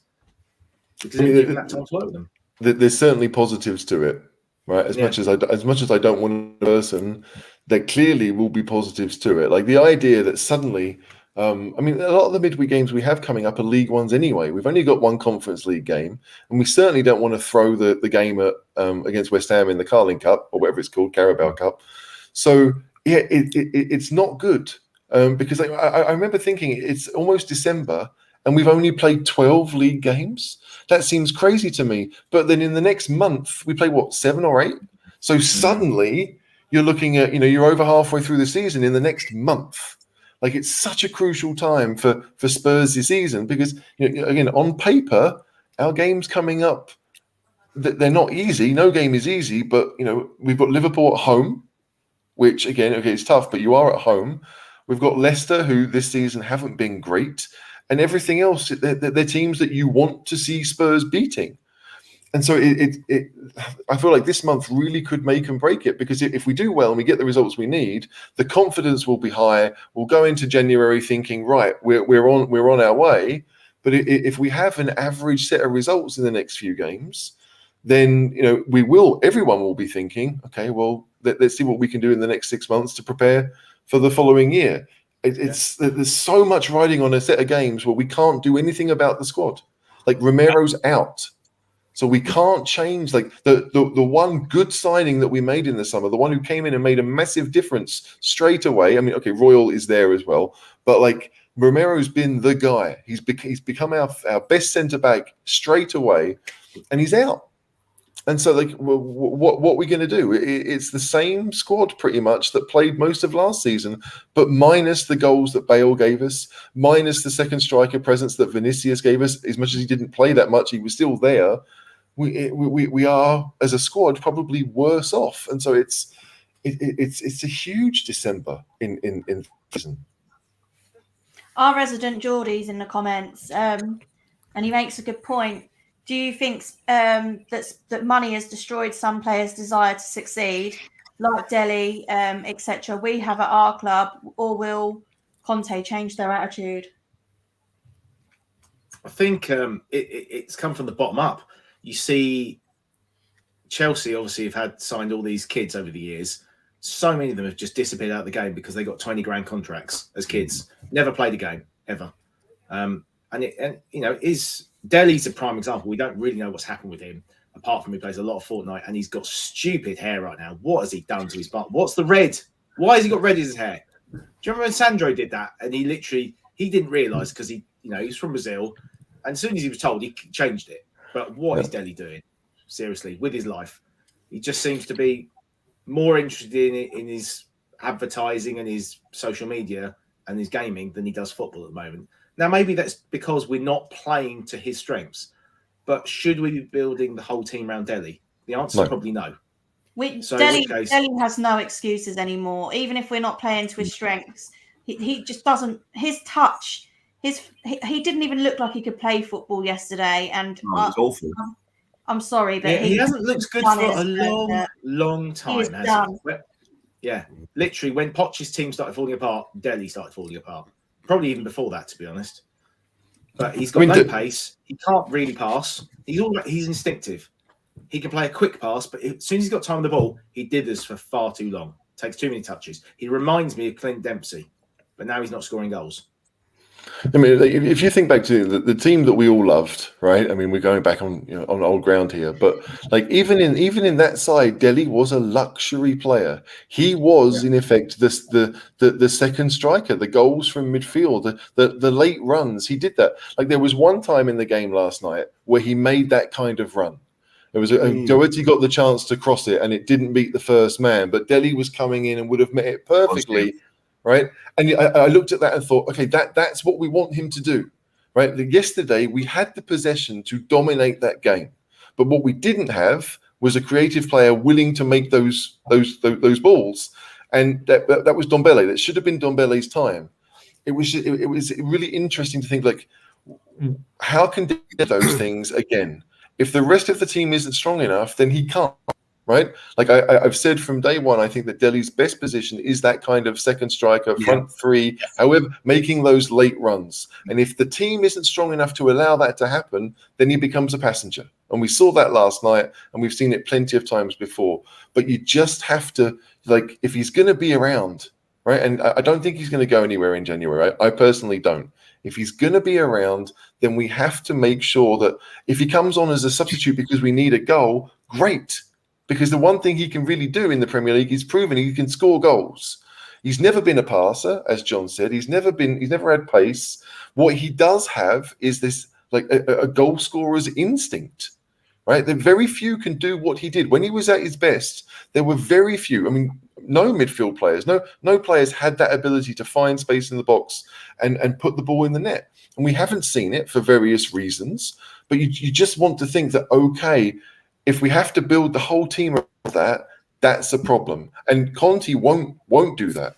because he's given that time to work with them. There's certainly positives to it, right? As much as I don't want a person, there clearly will be positives to it. Like the idea that suddenly, I mean, a lot of the midweek games we have coming up are League Ones anyway. We've only got one Conference League game, and we certainly don't want to throw the game at against West Ham in the Carling Cup or whatever it's called, Carabao Cup. So yeah, it's not good, because I remember thinking it's almost December and we've only played 12 league games. That seems crazy to me. But then in the next month we play 7 or 8. So suddenly you're looking at you're over halfway through the season in the next month. Like it's such a crucial time for Spurs this season, because again, on paper our games coming up, they're not easy. No game is easy, but we've got Liverpool at home, which again, it's tough, but you are at home. We've got Leicester, who this season haven't been great, and everything else, they're teams that you want to see Spurs beating. And so I feel like this month really could make and break it, because if we do well and we get the results we need, the confidence will be high. We'll go into January thinking, right, we're on our way. But if we have an average set of results in the next few games, then everyone will be thinking, okay, well, let's see what we can do in the next 6 months to prepare for the following year. There's so much riding on a set of games where we can't do anything about the squad. Like Romero's out, so we can't change. Like the one good signing that we made in the summer, the one who came in and made a massive difference straight away. I mean, okay, Royal is there as well, but like Romero's been the guy. He's become our best centre back straight away, and he's out. And so, like, what are we going to do? It's the same squad pretty much that played most of last season, but minus the goals that Bale gave us, minus the second striker presence that Vinicius gave us. As much as he didn't play that much, he was still there. We are, as a squad, probably worse off. And so it's a huge December in season. Our resident Geordie's in the comments, and he makes a good point. Do you think that money has destroyed some players' desire to succeed, like Dele, etc. we have at our club, or will Conte change their attitude? I think it's come from the bottom up. You see, Chelsea obviously have signed all these kids over the years. So many of them have just disappeared out of the game because they got 20 grand contracts as kids, never played a game ever. Dele's a prime example. We don't really know what's happened with him, apart from he plays a lot of Fortnite and he's got stupid hair right now. What has he done to his butt? What's the red? Why has he got red in his hair? Do you remember when Sandro did that? And he didn't realise, because he's from Brazil, and as soon as he was told, he changed it. But what is Dele doing? Seriously, with his life? He just seems to be more interested in his advertising and his social media and his gaming than he does football at the moment. Now, maybe that's because we're not playing to his strengths, but should we be building the whole team around Dele? The answer is probably no. Dele has no excuses anymore. Even if we're not playing to his strengths, he just doesn't. His touch, he didn't even look like he could play football yesterday. And it's awful. I'm sorry, but he hasn't looked good for a long time. Has he? Yeah, literally, when Poch's team started falling apart, Dele started falling apart. Probably even before that, to be honest. but he's got no pace. He can't really pass. He's instinctive. He can play a quick pass, but as soon as he's got time on the ball, he did this for far too long. Takes too many touches. He reminds me of Clint Dempsey, but now he's not scoring goals. I mean, if you think back to the team that we all loved, right? I mean, we're going back on on old ground here, but like even in that side, Dele was a luxury player. He was in effect the second striker, the goals from midfield, the late runs. He did that. Like there was one time in the game last night where he made that kind of run. It was Doherty got the chance to cross it and it didn't beat the first man, but Dele was coming in and would have met it perfectly. Right, and I looked at that and thought, okay, that's what we want him to do, right? Yesterday we had the possession to dominate that game, but what we didn't have was a creative player willing to make those balls, and that was Ndombele. That should have been Ndombele's time. It was really interesting to think like, how can he do those things again? If the rest of the team isn't strong enough, then he can't. Right, like I've said from day one, I think that Dele's best position is that kind of second striker, front three, however, making those late runs. And if the team isn't strong enough to allow that to happen, then he becomes a passenger. And we saw that last night, and we've seen it plenty of times before. But you just have to, like, if he's going to be around, right? And I don't think he's going to go anywhere in January. I personally don't. If he's going to be around, then we have to make sure that if he comes on as a substitute because we need a goal, great. Because the one thing he can really do in the Premier League is proven he can score goals. He's never been a passer, as John said. He's never had pace. What he does have is this, like a goal scorer's instinct, right? There very few can do what he did when he was at his best. There were very few. I mean, no midfield players, no players had that ability to find space in the box and put the ball in the net. And we haven't seen it for various reasons. But you just want to think that okay, if we have to build the whole team around that, that's a problem. And Conte won't do that.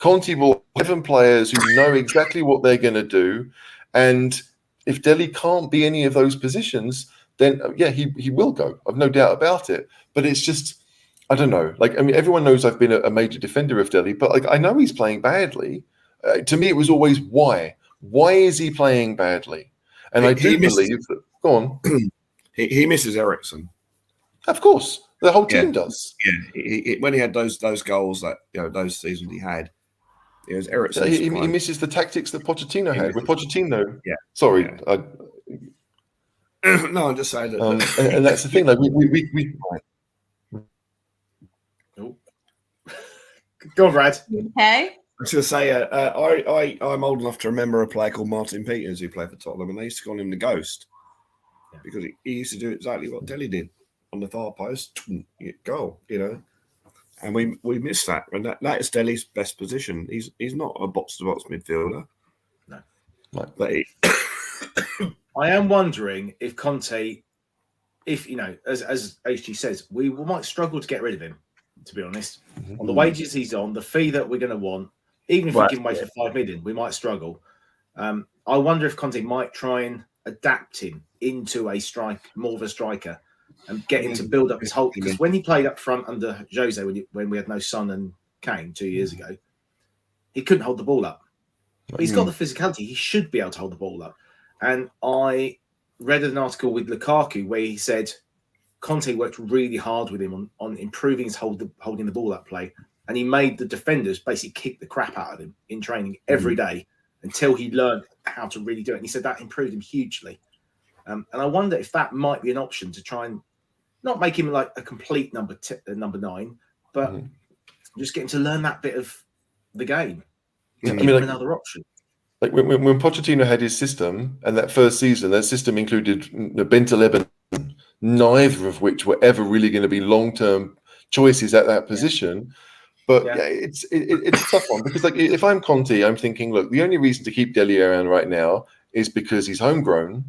Conte will have 11 players who know exactly what they're going to do. And if Dele can't be any of those positions, then he will go. I've no doubt about it. But it's just, I don't know. Like, I mean, everyone knows I've been a major defender of Dele, but like I know he's playing badly. To me, it was always why. Why is he playing badly? And I do believe that. Go on. He misses Eriksen. Of course, the whole team does. Yeah, when he had those goals that those seasons he had, it was Eriksen. He misses the tactics that Pochettino had. With Pochettino, sorry, no, I'm just saying that. And that's the thing. Like we Go on, Brad. Okay. I was going to say, I'm old enough to remember a player called Martin Peters who played for Tottenham, and they used to call him the Ghost because he used to do exactly what Dele did. On the far post, goal, and we missed that, and that is Dele's best position. He's not a box-to-box midfielder. No, but I am wondering if Conte, as HG says, we might struggle to get rid of him. To be honest, on the wages he's on, the fee that we're going to want, even if we give him away for 5 million, we might struggle. I wonder if Conte might try and adapt him into more of a striker. And get him to build up his whole, because when he played up front under Jose, when we had no Son and Kane 2 years ago, he couldn't hold the ball up. But he's got the physicality; he should be able to hold the ball up. And I read an article with Lukaku where he said Conte worked really hard with him on improving his holding the ball up play, and he made the defenders basically kick the crap out of him in training every day until he learned how to really do it. And he said that improved him hugely. And I wonder if that might be an option to try and not make him like a complete number 9, but just get him to learn that bit of the game. Yeah, give him another option. Like when Pochettino had his system, and that first season, that system included Benta Lebanon, neither of which were ever really going to be long-term choices at that position. But it's a tough one because, like, if I'm Conte, I'm thinking, look, the only reason to keep Dele around right now is because he's homegrown,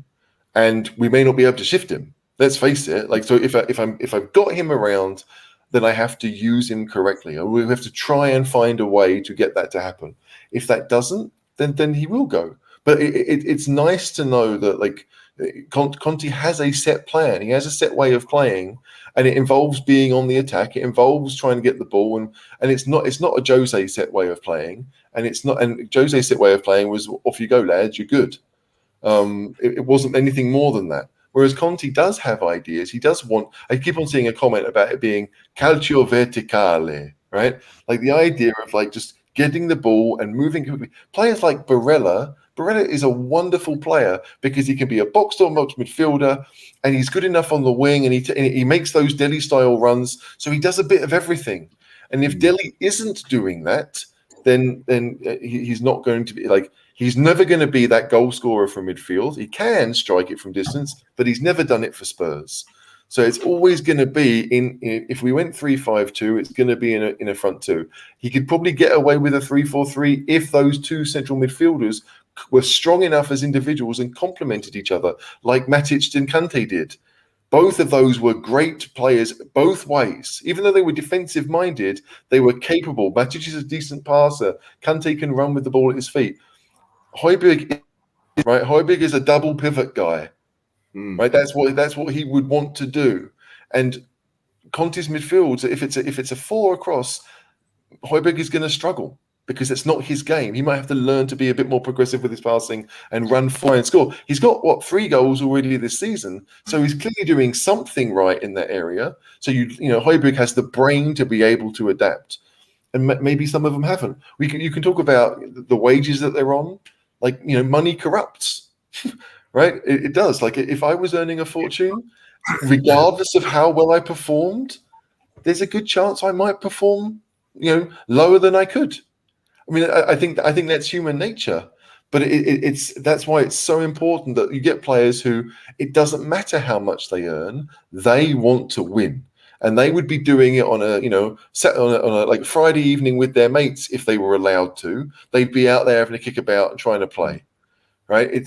and we may not be able to shift him. Let's face it. Like, so if I've got him around, then I have to use him correctly. We have to try and find a way to get that to happen. If that doesn't, then he will go. But it's nice to know that, like, Conte has a set plan. He has a set way of playing, and it involves being on the attack. It involves trying to get the ball, and it's not a Jose set way of playing, and it's not. And Jose's set way of playing was off you go, lads, you're good. It wasn't anything more than that. Whereas Conte does have ideas. He does want. I keep on seeing a comment about it being calcio verticale, right? Like the idea of like just getting the ball and moving quickly. Players like Barella. Barella is a wonderful player because he can be a box-to-box midfielder, and he's good enough on the wing, and he makes those Dele style runs. So he does a bit of everything. And if Dele isn't doing that, then he's not going to be like. He's never going to be that goal scorer from midfield. He can strike it from distance, but he's never done it for Spurs. So it's always going to be in if we went 3-5-2, it's going to be in a front two. He could probably get away with a 3-4-3 if those two central midfielders were strong enough as individuals and complemented each other, like Matic and Conte did. Both of those were great players both ways. Even though they were defensive-minded, they were capable. Matic is a decent passer. Conte can run with the ball at his feet. Højbjerg is a double pivot guy, right? That's what he would want to do. And Conte's midfield, if it's a 4 across, Højbjerg is going to struggle because it's not his game. He might have to learn to be a bit more progressive with his passing and run fly and score. He's got 3 goals already this season, so he's clearly doing something right in that area. So Højbjerg has the brain to be able to adapt, and maybe some of them haven't. You can talk about the wages that they're on. Like, money corrupts, right? It does. Like, if I was earning a fortune, regardless of how well I performed, there's a good chance I might perform, lower than I could. I mean, I think that's human nature, but that's why it's so important that you get players who it doesn't matter how much they earn, they want to win. And they would be doing it on a like Friday evening with their mates if they were allowed to. They'd be out there having a kick about and trying to play, right?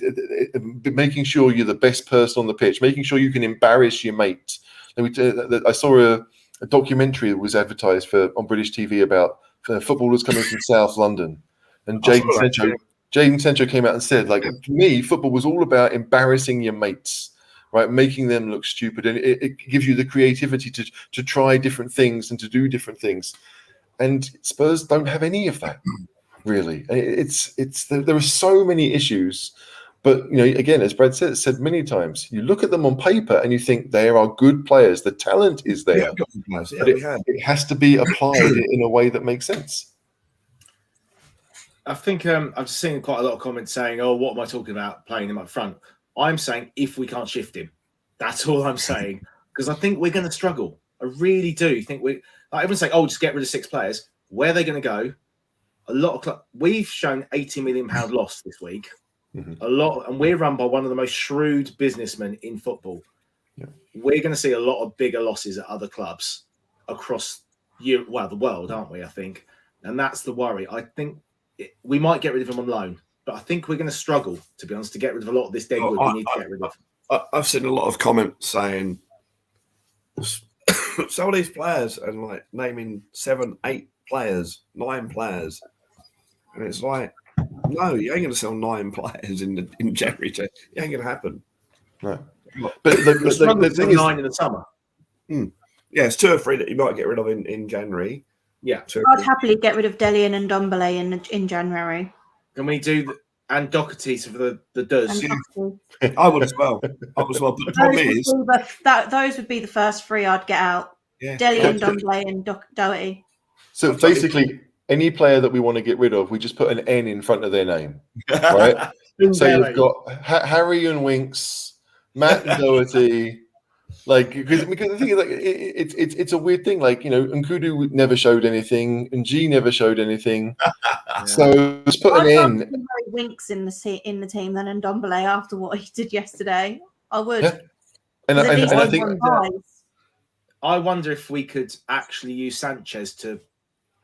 Making sure you're the best person on the pitch, making sure you can embarrass your mate. I saw a documentary that was advertised on British TV about footballers coming from South London, and Jadon Sancho came out and said, like, to me, football was all about embarrassing your mates. Right, making them look stupid, and it gives you the creativity to try different things and to do different things. And Spurs don't have any of that, really. There are so many issues, but again, as Brad said many times, you look at them on paper and you think they are good players. The talent is there, but it has to be applied in a way that makes sense. I think I've seen quite a lot of comments saying, "Oh, what am I talking about? Playing him up front." I'm saying if we can't shift him, that's all I'm saying. Because I think we're going to struggle. I really do think everyone's saying, "Oh, just get rid of 6 players." Where are they going to go? A lot of we've shown £80 million loss this week. A lot, and we're run by one of the most shrewd businessmen in football. Yeah. We're going to see a lot of bigger losses at other clubs across the world, aren't we? I think, and that's the worry. I think we might get rid of him on loan. But I think we're going to struggle, to be honest, to get rid of a lot of this dead wood we need to get rid of. I've seen a lot of comments saying, sell these players, and like naming 7, 8 players, 9 players. And it's like, no, you ain't going to sell 9 players in January. It ain't going to happen. No. But the thing is, 9 in the summer. Yeah, it's 2 or 3 that you might get rid of in January. Yeah. I'd happily get rid of Dele and Ndombele in January. Can we do and Doherty for the does? I would as well. But the problem is those would be the first 3 I'd get out. Yeah. Dele and Ndombele and Doherty. So basically, any player that we want to get rid of, we just put an N in front of their name, right? So you've got Harry and Winks, Matt and Doherty. Like, because the thing is, like, it's a weird thing. Like, Nkudu never showed anything, and G never showed anything. So just put an N. Winks in the team than Ndombele after what he did yesterday. I would. Yeah. And I think I wonder if we could actually use Sanchez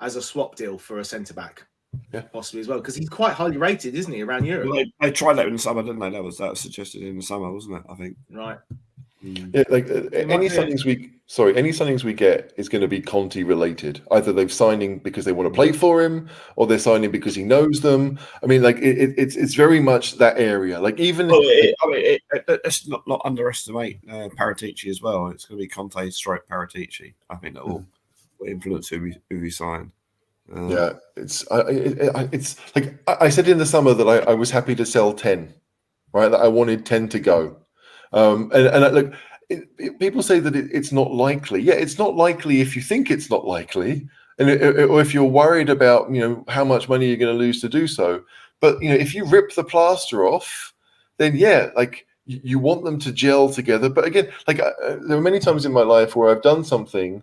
as a swap deal for a centre back, possibly as well, because he's quite highly rated, isn't he, around Europe? Well, they tried that in the summer, didn't they? That was suggested in the summer, wasn't it? I think. Right. Yeah, like any signings we get is going to be Conte related. Either they've signing because they want to play for him, or they're signing because he knows them. I mean, like it's very much that area. Like even let's not underestimate Paratici as well. It's going to be Conte / Paratici. I think that will influence who we sign. It's like I said in the summer that I was happy to sell 10. right? That I wanted 10 to go. Look, people say that it's not likely. Yeah, it's not likely if you think it's not likely, or if you're worried about, how much money you're going to lose to do so. But, if you rip the plaster off, then yeah, like you want them to gel together. But again, like there are many times in my life where I've done something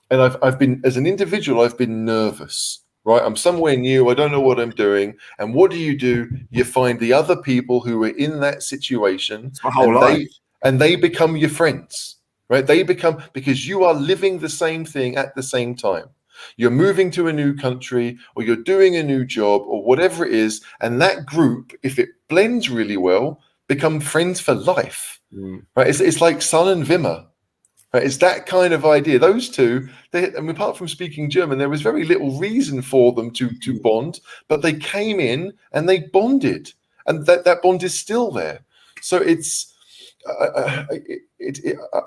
and I've been, as an individual, I've been nervous, right? I'm somewhere new. I don't know what I'm doing. And what do? You find the other people who are in that situation, It's my whole life. and they become your friends, right? They become, because you are living the same thing at the same time. You're moving to a new country, or you're doing a new job, or whatever it is. And that group, if it blends really well, become friends for life, right? It's like Sun and Wimmer. Right? It's that kind of idea. Those two, apart from speaking German, there was very little reason for them to bond, but they came in and they bonded, and that bond is still there. So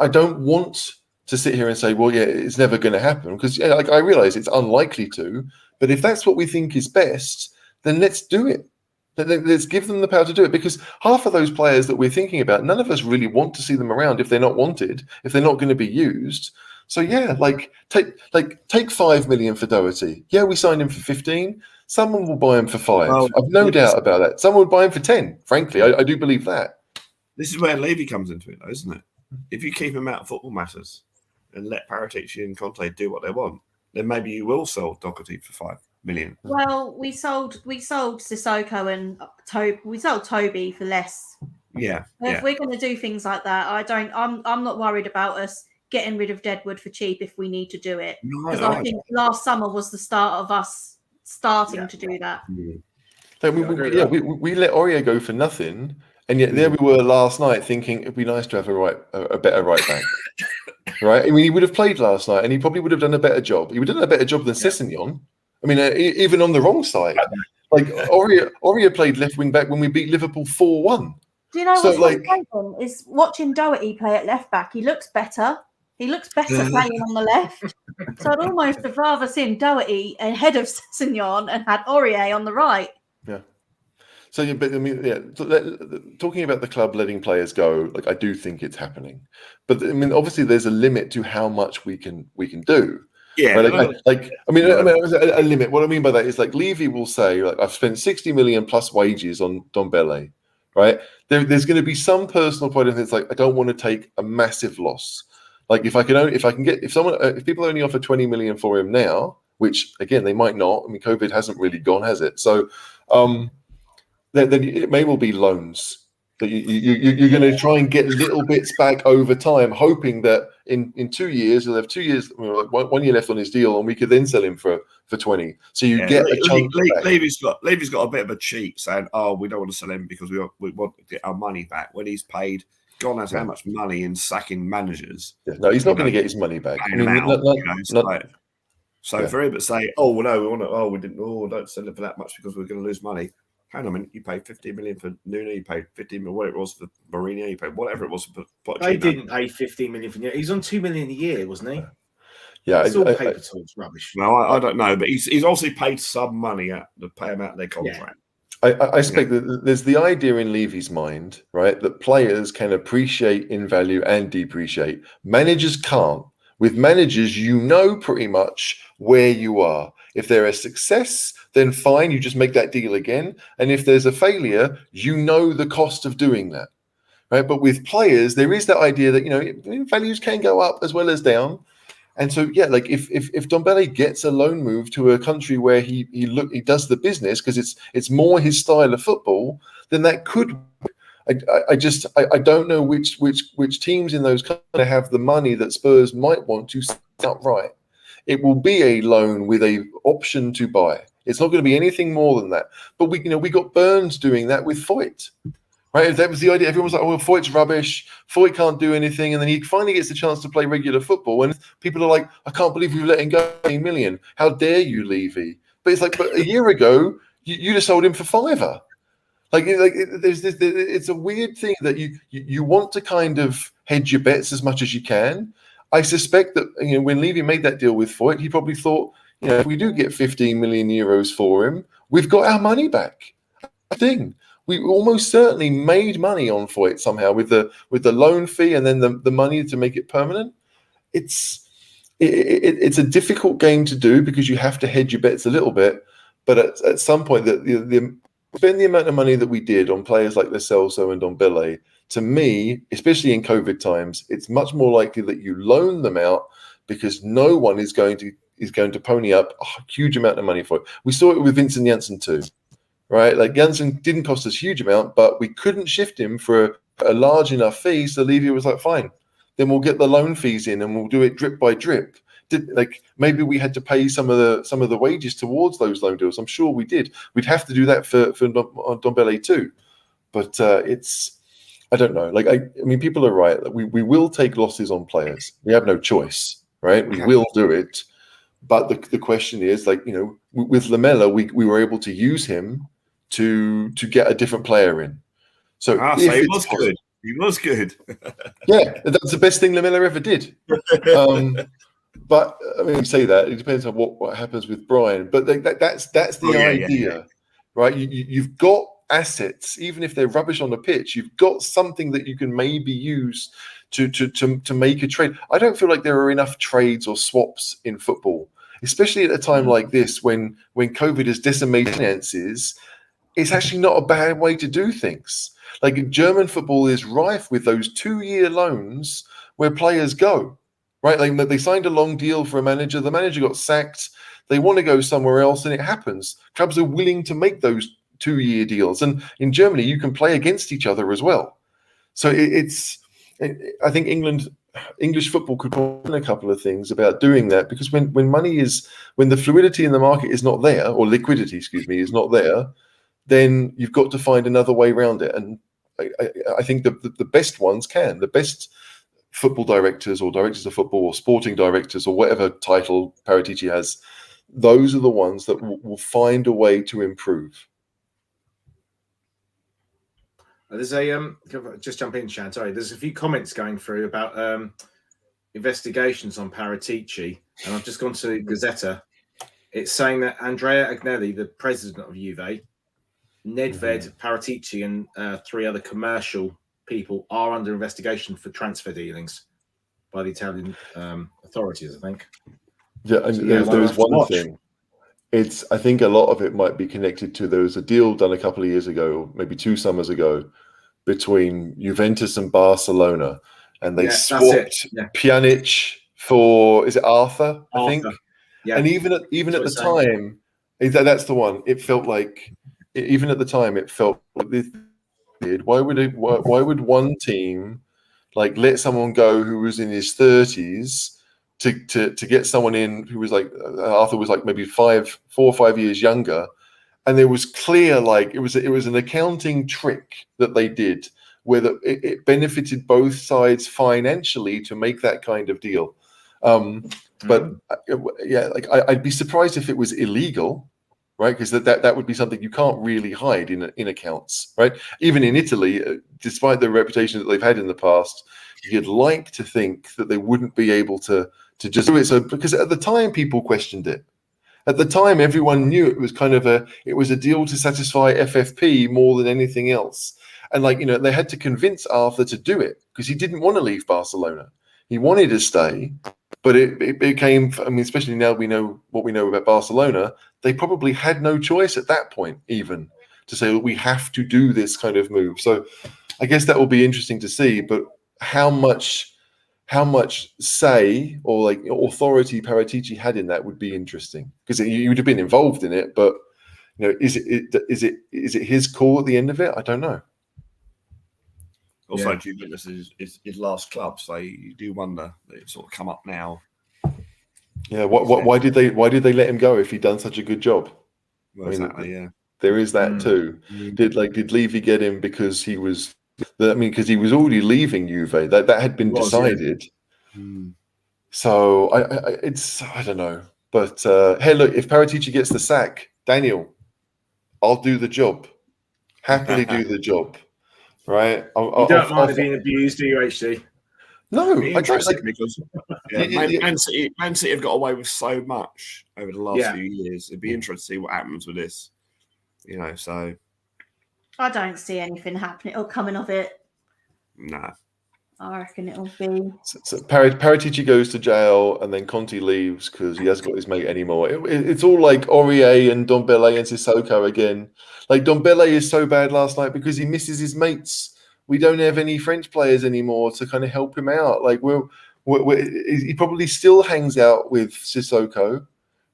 I don't want to sit here and say, well, yeah, it's never going to happen, because like I realize it's unlikely to. But if that's what we think is best, then let's do it. Let's give them the power to do it, because half of those players that we're thinking about, none of us really want to see them around if they're not wanted, if they're not going to be used. So yeah, take 5 million for Doherty. Yeah, we signed him for 15. Someone will buy him for 5. Well, I've no doubt about that. Someone would buy him for 10. Frankly, I do believe that. This is where Levy comes into it, though, isn't it? If you keep him out of football matters and let Paratici and Conte do what they want, then maybe you will sell Doherty for 5 million. Well, we sold Sissoko and we sold Toby for less. Yeah. If we're going to do things like that, I'm not worried about us getting rid of Deadwood for cheap if we need to do it. Because I think last summer was the start of us starting to do that. So we let Aurier go for nothing, and yet there we were last night thinking it'd be nice to have a better right back. Right? I mean, he would have played last night, and he probably would have done a better job. He would have done a better job than Sessegnon. I mean, even on the wrong side, like Aurier played left wing back when we beat Liverpool 4-1. Do you know what's frustrating is watching Doherty play at left back? He looks better. He looks better playing on the left. So I'd almost have rather seen Doherty ahead of Sessegnon and had Aurier on the right. Yeah. So, but I mean, talking about the club letting players go, like I do think it's happening, but I mean, obviously, there's a limit to how much we can do. Yeah, right? I mean, a limit. What I mean by that is, like, Levy will say, like, I've spent 60 million plus wages on Dembele, right? There's going to be some personal point of it. It's like, I don't want to take a massive loss. Like, if people only offer 20 million for him now, which again they might not. I mean, COVID hasn't really gone, has it? So, then it may well be loans that you're going to try and get little bits back over time, hoping that in 2 years he'll have 2 years, like 1 year left on his deal, and we could then sell him for 20. So you get a chunk back. Levy's got a bit of a cheat saying, "Oh, we don't want to sell him because we want to get our money back." When he's paid, God knows how much money in sacking managers. Yeah, no, he's not going to get his money back. I mean, so for him to say, "Oh, well, no, we want to. Oh, we didn't. Oh, don't sell it for that much because we're going to lose money." Hang on a minute, you paid 15 million for Nuno, you paid 15 million, whatever it was for Mourinho, you paid whatever it was for Pochettino. They didn't pay 15 million for Nuno. He's on 2 million a year, wasn't he? Yeah, it's all paper talks rubbish. No, I don't know, but he's also paid some money to pay him out of their contract. I expect that there's the idea in Levy's mind, right, that players can appreciate in value and depreciate. Managers can't. With managers, you know pretty much where you are. If they're a success, then fine, you just make that deal again. And if there's a failure, you know the cost of doing that, right? But with players, there is that idea that, values can go up as well as down. And so, yeah, like if Dembele gets a loan move to a country where he does the business because it's more his style of football, then that could work. I don't know which teams in those countries have the money that Spurs might want to set up right. It will be a loan with a option to buy. It's not going to be anything more than that. But we got Burns doing that with Foyt, right? That was the idea. Everyone was like, "Oh, well, Foyt's rubbish. Foyt can't do anything," and then he finally gets the chance to play regular football, and people are like, "I can't believe we've let him go 8 million. How dare you, Levy?" But it's like, but a year ago, you just sold him for £5. It's a weird thing that you want to kind of hedge your bets as much as you can. I suspect that when Levy made that deal with Foyt, he probably thought, if we do get 15 million euros for him, we've got our money back. Thing. we almost certainly made money on Foyt somehow with the loan fee and then the money to make it permanent. It's a difficult game to do because you have to hedge your bets a little bit, but at some point spend the amount of money that we did on players like Lo Celso and on Dele, to me, especially in COVID times, it's much more likely that you loan them out because no one is going to pony up a huge amount of money for it. We saw it with Vincent Janssen too, right? Like Janssen didn't cost us a huge amount, but we couldn't shift him for a large enough fee. So Levy was like, fine, then we'll get the loan fees in and we'll do it drip by drip. Maybe we had to pay some of the wages towards those loan deals. I'm sure we did. We'd have to do that for Ndombele too. But I don't know. Like I mean, people are right. We will take losses on players. We have no choice, right? We will do it. But the question is, like, you know, with Lamela, we were able to use him to get a different player in. So he was good. He was good. Yeah, that's the best thing Lamela ever did. But I mean, you say that it depends on what happens with Brian. But that's the idea, right? You've got assets, even if they're rubbish on the pitch. You've got something that you can maybe use to make a trade. I don't feel like there are enough trades or swaps in football, especially at a time like this when COVID has decimated finances. It's actually not a bad way to do things. Like German football is rife with those 2-year loans where players go. Right, like they signed a long deal for a manager. The manager got sacked. They want to go somewhere else, and it happens. Clubs are willing to make those 2-year deals, and in Germany, you can play against each other as well. So I think English football could learn a couple of things about doing that, because when the fluidity in the market is not there, or liquidity, is not there, then you've got to find another way around it. And I think the best ones can. The best football directors or directors of football or sporting directors or whatever title Paratici has, those are the ones that will find a way to improve. There's just jump in, Shan. Sorry, there's a few comments going through about investigations on Paratici, and I've just gone to Gazzetta. It's saying that Andrea Agnelli, the president of Juve, Nedved, Paratici, and 3 other commercial people are under investigation for transfer dealings by the Italian authorities, I think. Yeah, and there is one thing. I think a lot of it might be connected to, there was a deal done a couple of years ago, or maybe 2 summers ago, between Juventus and Barcelona, and they swapped Pjanic for, is it Arthur? I think. Yeah. And even at the time, that's the one. It felt like, even at the time, it felt like this. Why would one team like let someone go who was in his 30s to get someone in who was like, Arthur was like maybe 4 or 5 years younger, and there was clear, like it was an accounting trick that they did where it benefited both sides financially to make that kind of deal. But yeah, like I'd be surprised if it was illegal. Right, because that would be something you can't really hide in accounts, right? Even in Italy, despite the reputation that they've had in the past, you'd like to think that they wouldn't be able to just do it. So, because at the time people questioned it. At the time, everyone knew it was a deal to satisfy FFP more than anything else, and they had to convince Arthur to do it because he didn't want to leave Barcelona. He wanted to stay. But it became, I mean, especially now we know what we know about Barcelona, they probably had no choice at that point even to say, well, we have to do this kind of move. So I guess that will be interesting to see. But how much say or like authority Paratici had in that would be interesting, because you would have been involved in it. But is it his call at the end of it? I don't know. Also, Juventus is his last club, so you do wonder that it's sort of come up now. Yeah, why did they let him go if he'd done such a good job? Well, exactly, yeah. There is that too. Did Levy get him because he was? I mean, because he was already leaving Juve. That had been decided. Yeah. So I don't know. But hey, look, if Paratici gets the sack, Daniel, I'll do the job. Happily do the job. Right, you don't mind being abused, do you, HC? No, I don't. Because Man City have got away with so much over the last few years. It'd be interesting to see what happens with this. So I don't see anything happening or coming of it. Nah. I reckon it'll be. So Paratici goes to jail, and then Conte leaves because he hasn't got his mate anymore. It's all like Aurier and Dombele and Sissoko again. Like Dombele is so bad last night because he misses his mates. We don't have any French players anymore to kind of help him out. Like he probably still hangs out with Sissoko,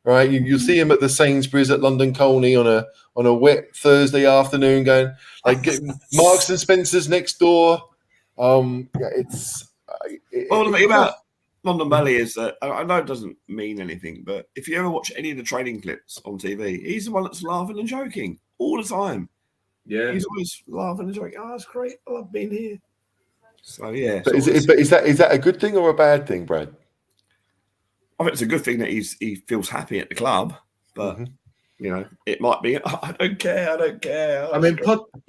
right? You'll see him at the Sainsbury's at London Colney on a wet Thursday afternoon, going like getting Marks and Spencer's next door. It's Well, the thing about London Valley is that I know it doesn't mean anything, but if you ever watch any of the training clips on TV, he's the one that's laughing and joking all the time. Yeah, he's always laughing and joking. Oh, that's great! I love being here. So yeah, but is that a good thing or a bad thing, Brad? I think it's a good thing that he feels happy at the club, but you know, it might be. Oh, I don't care. I mean,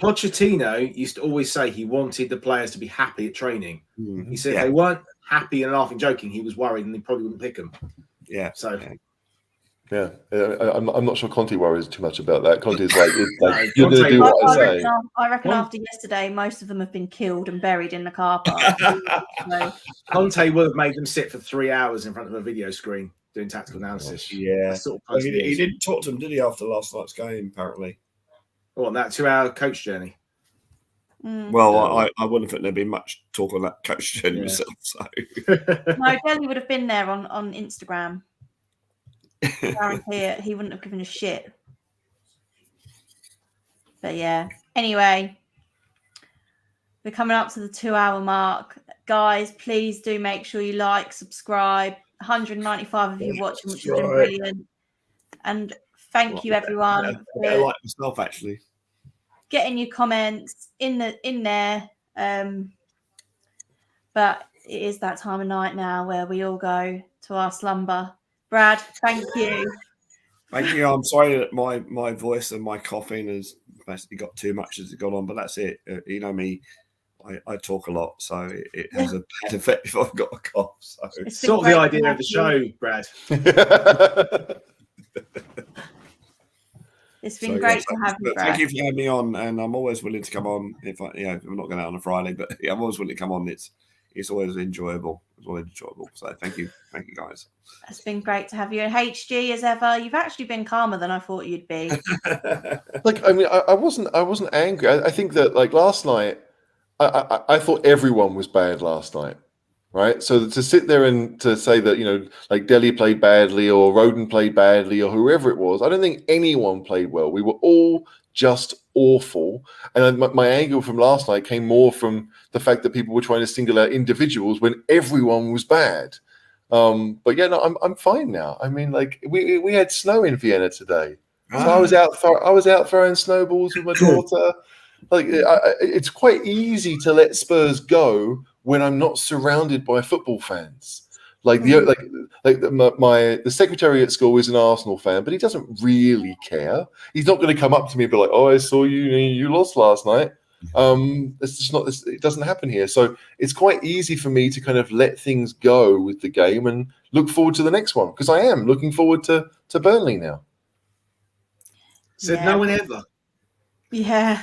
Pochettino used to always say he wanted the players to be happy at training. He said if they weren't happy and laughing, joking, he was worried and he probably wouldn't pick them. Yeah. So. Yeah, I'm not sure Conte worries too much about that. Conte's like you're going to do what I say. I reckon after yesterday, most of them have been killed and buried in the car park. So. Conte would have made them sit for 3 hours in front of a video screen doing tactical analysis. Yeah, sort of he didn't talk to them, did he, after last night's game? Apparently. What, that 2-hour coach journey? Well, I wouldn't think there'd be much talk on that coach journey myself. So. No, Dele would have been there on Instagram. Guarantee it. He wouldn't have given a shit. But yeah. Anyway, we're coming up to the 2-hour mark. Guys, please do make sure you like, subscribe. 195 of you watching, which has been brilliant. And thank you, everyone. I like myself, actually. Getting your comments in there. But it is that time of night now where we all go to our slumber. Brad, thank you. Thank you. I'm sorry that my voice and my coughing has basically got too much as it got on, but that's it. You know me, I talk a lot, so it has a bad effect if I've got a cough. So. It's sort of the idea of the show, Brad. It's been great to have you, Brad. Thank you for having me on, and I'm always willing to come on if I'm not going out on a Friday, but I'm always willing to come on. It's always enjoyable. So thank you guys. It's been great to have you. And HG, as ever, you've actually been calmer than I thought you'd be. Like, I mean, I wasn't angry. I think that like last night, I thought everyone was bad last night, right? So to sit there and to say that like Dele played badly or Roden played badly or whoever it was, I don't think anyone played well. We were all just awful. And my anger from last night came more from the fact that people were trying to single out individuals when everyone was bad. But yeah, no, I'm fine now. I mean, like we had snow in Vienna today, so I was out throwing snowballs with my daughter. Like it's quite easy to let Spurs go when I'm not surrounded by football fans. Like the secretary at school is an Arsenal fan, but he doesn't really care. He's not going to come up to me and be like, "Oh, I saw you lost last night." It's just not. It doesn't happen here. So it's quite easy for me to kind of let things go with the game and look forward to the next one, because I am looking forward to Burnley now. Said no one ever. Yeah.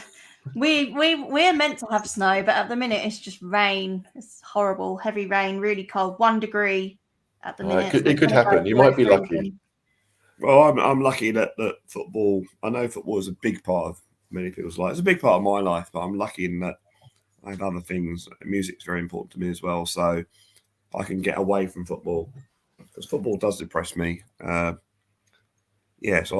We're meant to have snow, but at the minute it's just rain. It's horrible, heavy rain, really cold, 1 degree at the minute. It could happen. You might be lucky. Well, I'm lucky that football. I know football is a big part of many people's lives. It's a big part of my life, but I'm lucky in that I have other things. Music's very important to me as well, so I can get away from football, because football does depress me. So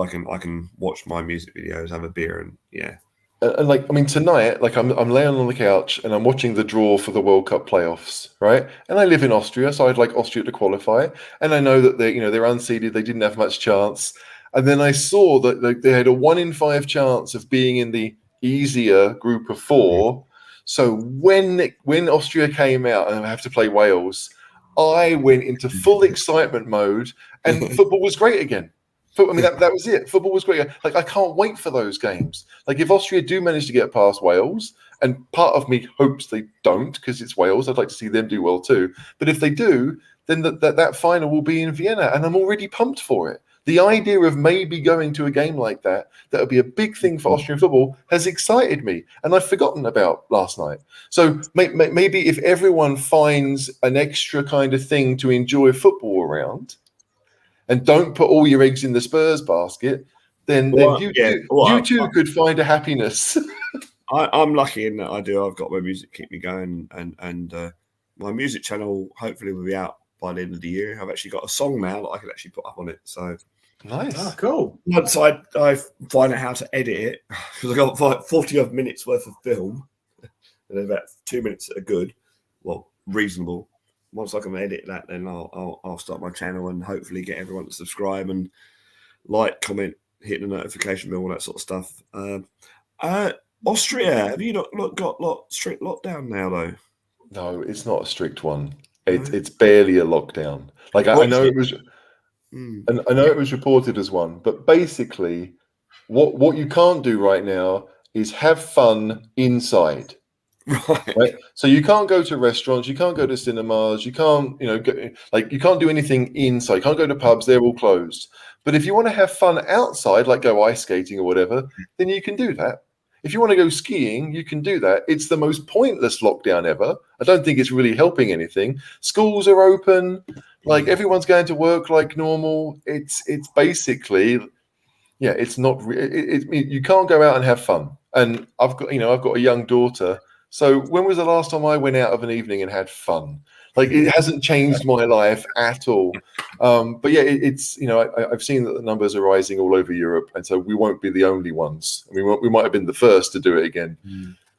I can watch my music videos, have a beer, and yeah. And like, I mean, tonight, like I'm laying on the couch and I'm watching the draw for the World Cup playoffs, right? And I live in Austria, so I'd like Austria to qualify. And I know that they're unseeded, they didn't have much chance. And then I saw that they had a 1 in 5 chance of being in the easier group of 4. So when Austria came out and I have to play Wales, I went into full excitement mode, and football was great again. I mean, that was it. Football was great. Like, I can't wait for those games. Like, if Austria do manage to get past Wales, and part of me hopes they don't, because it's Wales, I'd like to see them do well too. But if they do, then that final will be in Vienna, and I'm already pumped for it. The idea of maybe going to a game like that would be a big thing for Austrian football, has excited me, and I've forgotten about last night. So maybe if everyone finds an extra kind of thing to enjoy football around, and don't put all your eggs in the Spurs basket, then you too could find a happiness. I'm lucky in that I've got my music to keep me going, and my music channel hopefully will be out by the end of the year. I've actually got a song now that I can actually put up on it. So nice. Oh, cool. Once I find out how to edit it, because I've got 40 odd minutes worth of film, and then about 2 minutes that are good, well, reasonable. Once I can edit that, then I'll start my channel and hopefully get everyone to subscribe and like, comment, hit the notification bell, all that sort of stuff. Austria, have you not got strict lockdown now though? No, it's not a strict one. It's barely a lockdown. Like I know it was, and I know it was reported as one, but basically, what you can't do right now is have fun inside. Right. So you can't go to restaurants, you can't go to cinemas, you can't, you can't do anything inside. You can't go to pubs; they're all closed. But if you want to have fun outside, like go ice skating or whatever, then you can do that. If you want to go skiing, you can do that. It's the most pointless lockdown ever. I don't think it's really helping anything. Schools are open, like everyone's going to work like normal. It's basically, it's not. You can't go out and have fun. And I've got a young daughter. So when was the last time I went out of an evening and had fun? Like it hasn't changed my life at all. But yeah, it's I've seen that the numbers are rising all over Europe, and so we won't be the only ones. I mean, we might have been the first to do it again,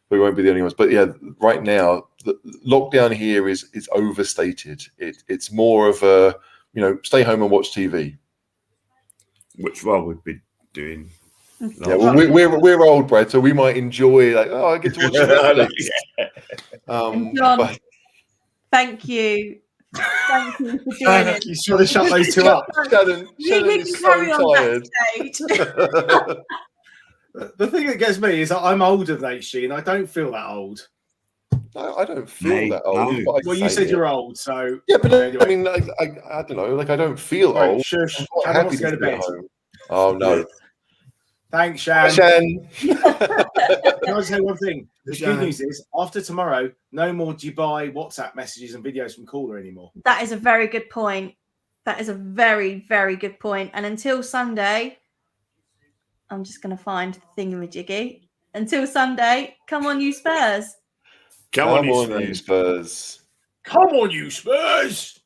but we won't be the only ones. But yeah, right now the lockdown here is overstated. It's more of a stay home and watch TV, which we'd be doing. Yeah, well, we're old, Brad, so we might enjoy I get to watch Netflix. John, but thank you for joining. You should have shut those two up. Shannon is so tired. The thing that gets me is that I'm older than HG, and I don't feel that old. No, I don't feel that old. No. Well, you said you're old, so yeah, but anyway. I mean, I don't know. Like, I don't feel Right, old. shush. I'm quite Shannon happy wants to go to be at bed. home. Oh no, Thanks, Shan. Shan. Can I say one thing? The Shan. good news is, after tomorrow, no more Dubai WhatsApp messages and videos from Caller anymore. That is a very good point. That is a very, very good point. And until Sunday, I'm just going to find the thingamajiggy. Until Sunday, come on, you Spurs. Come on, you you Spurs. Spurs. Come on, you Spurs!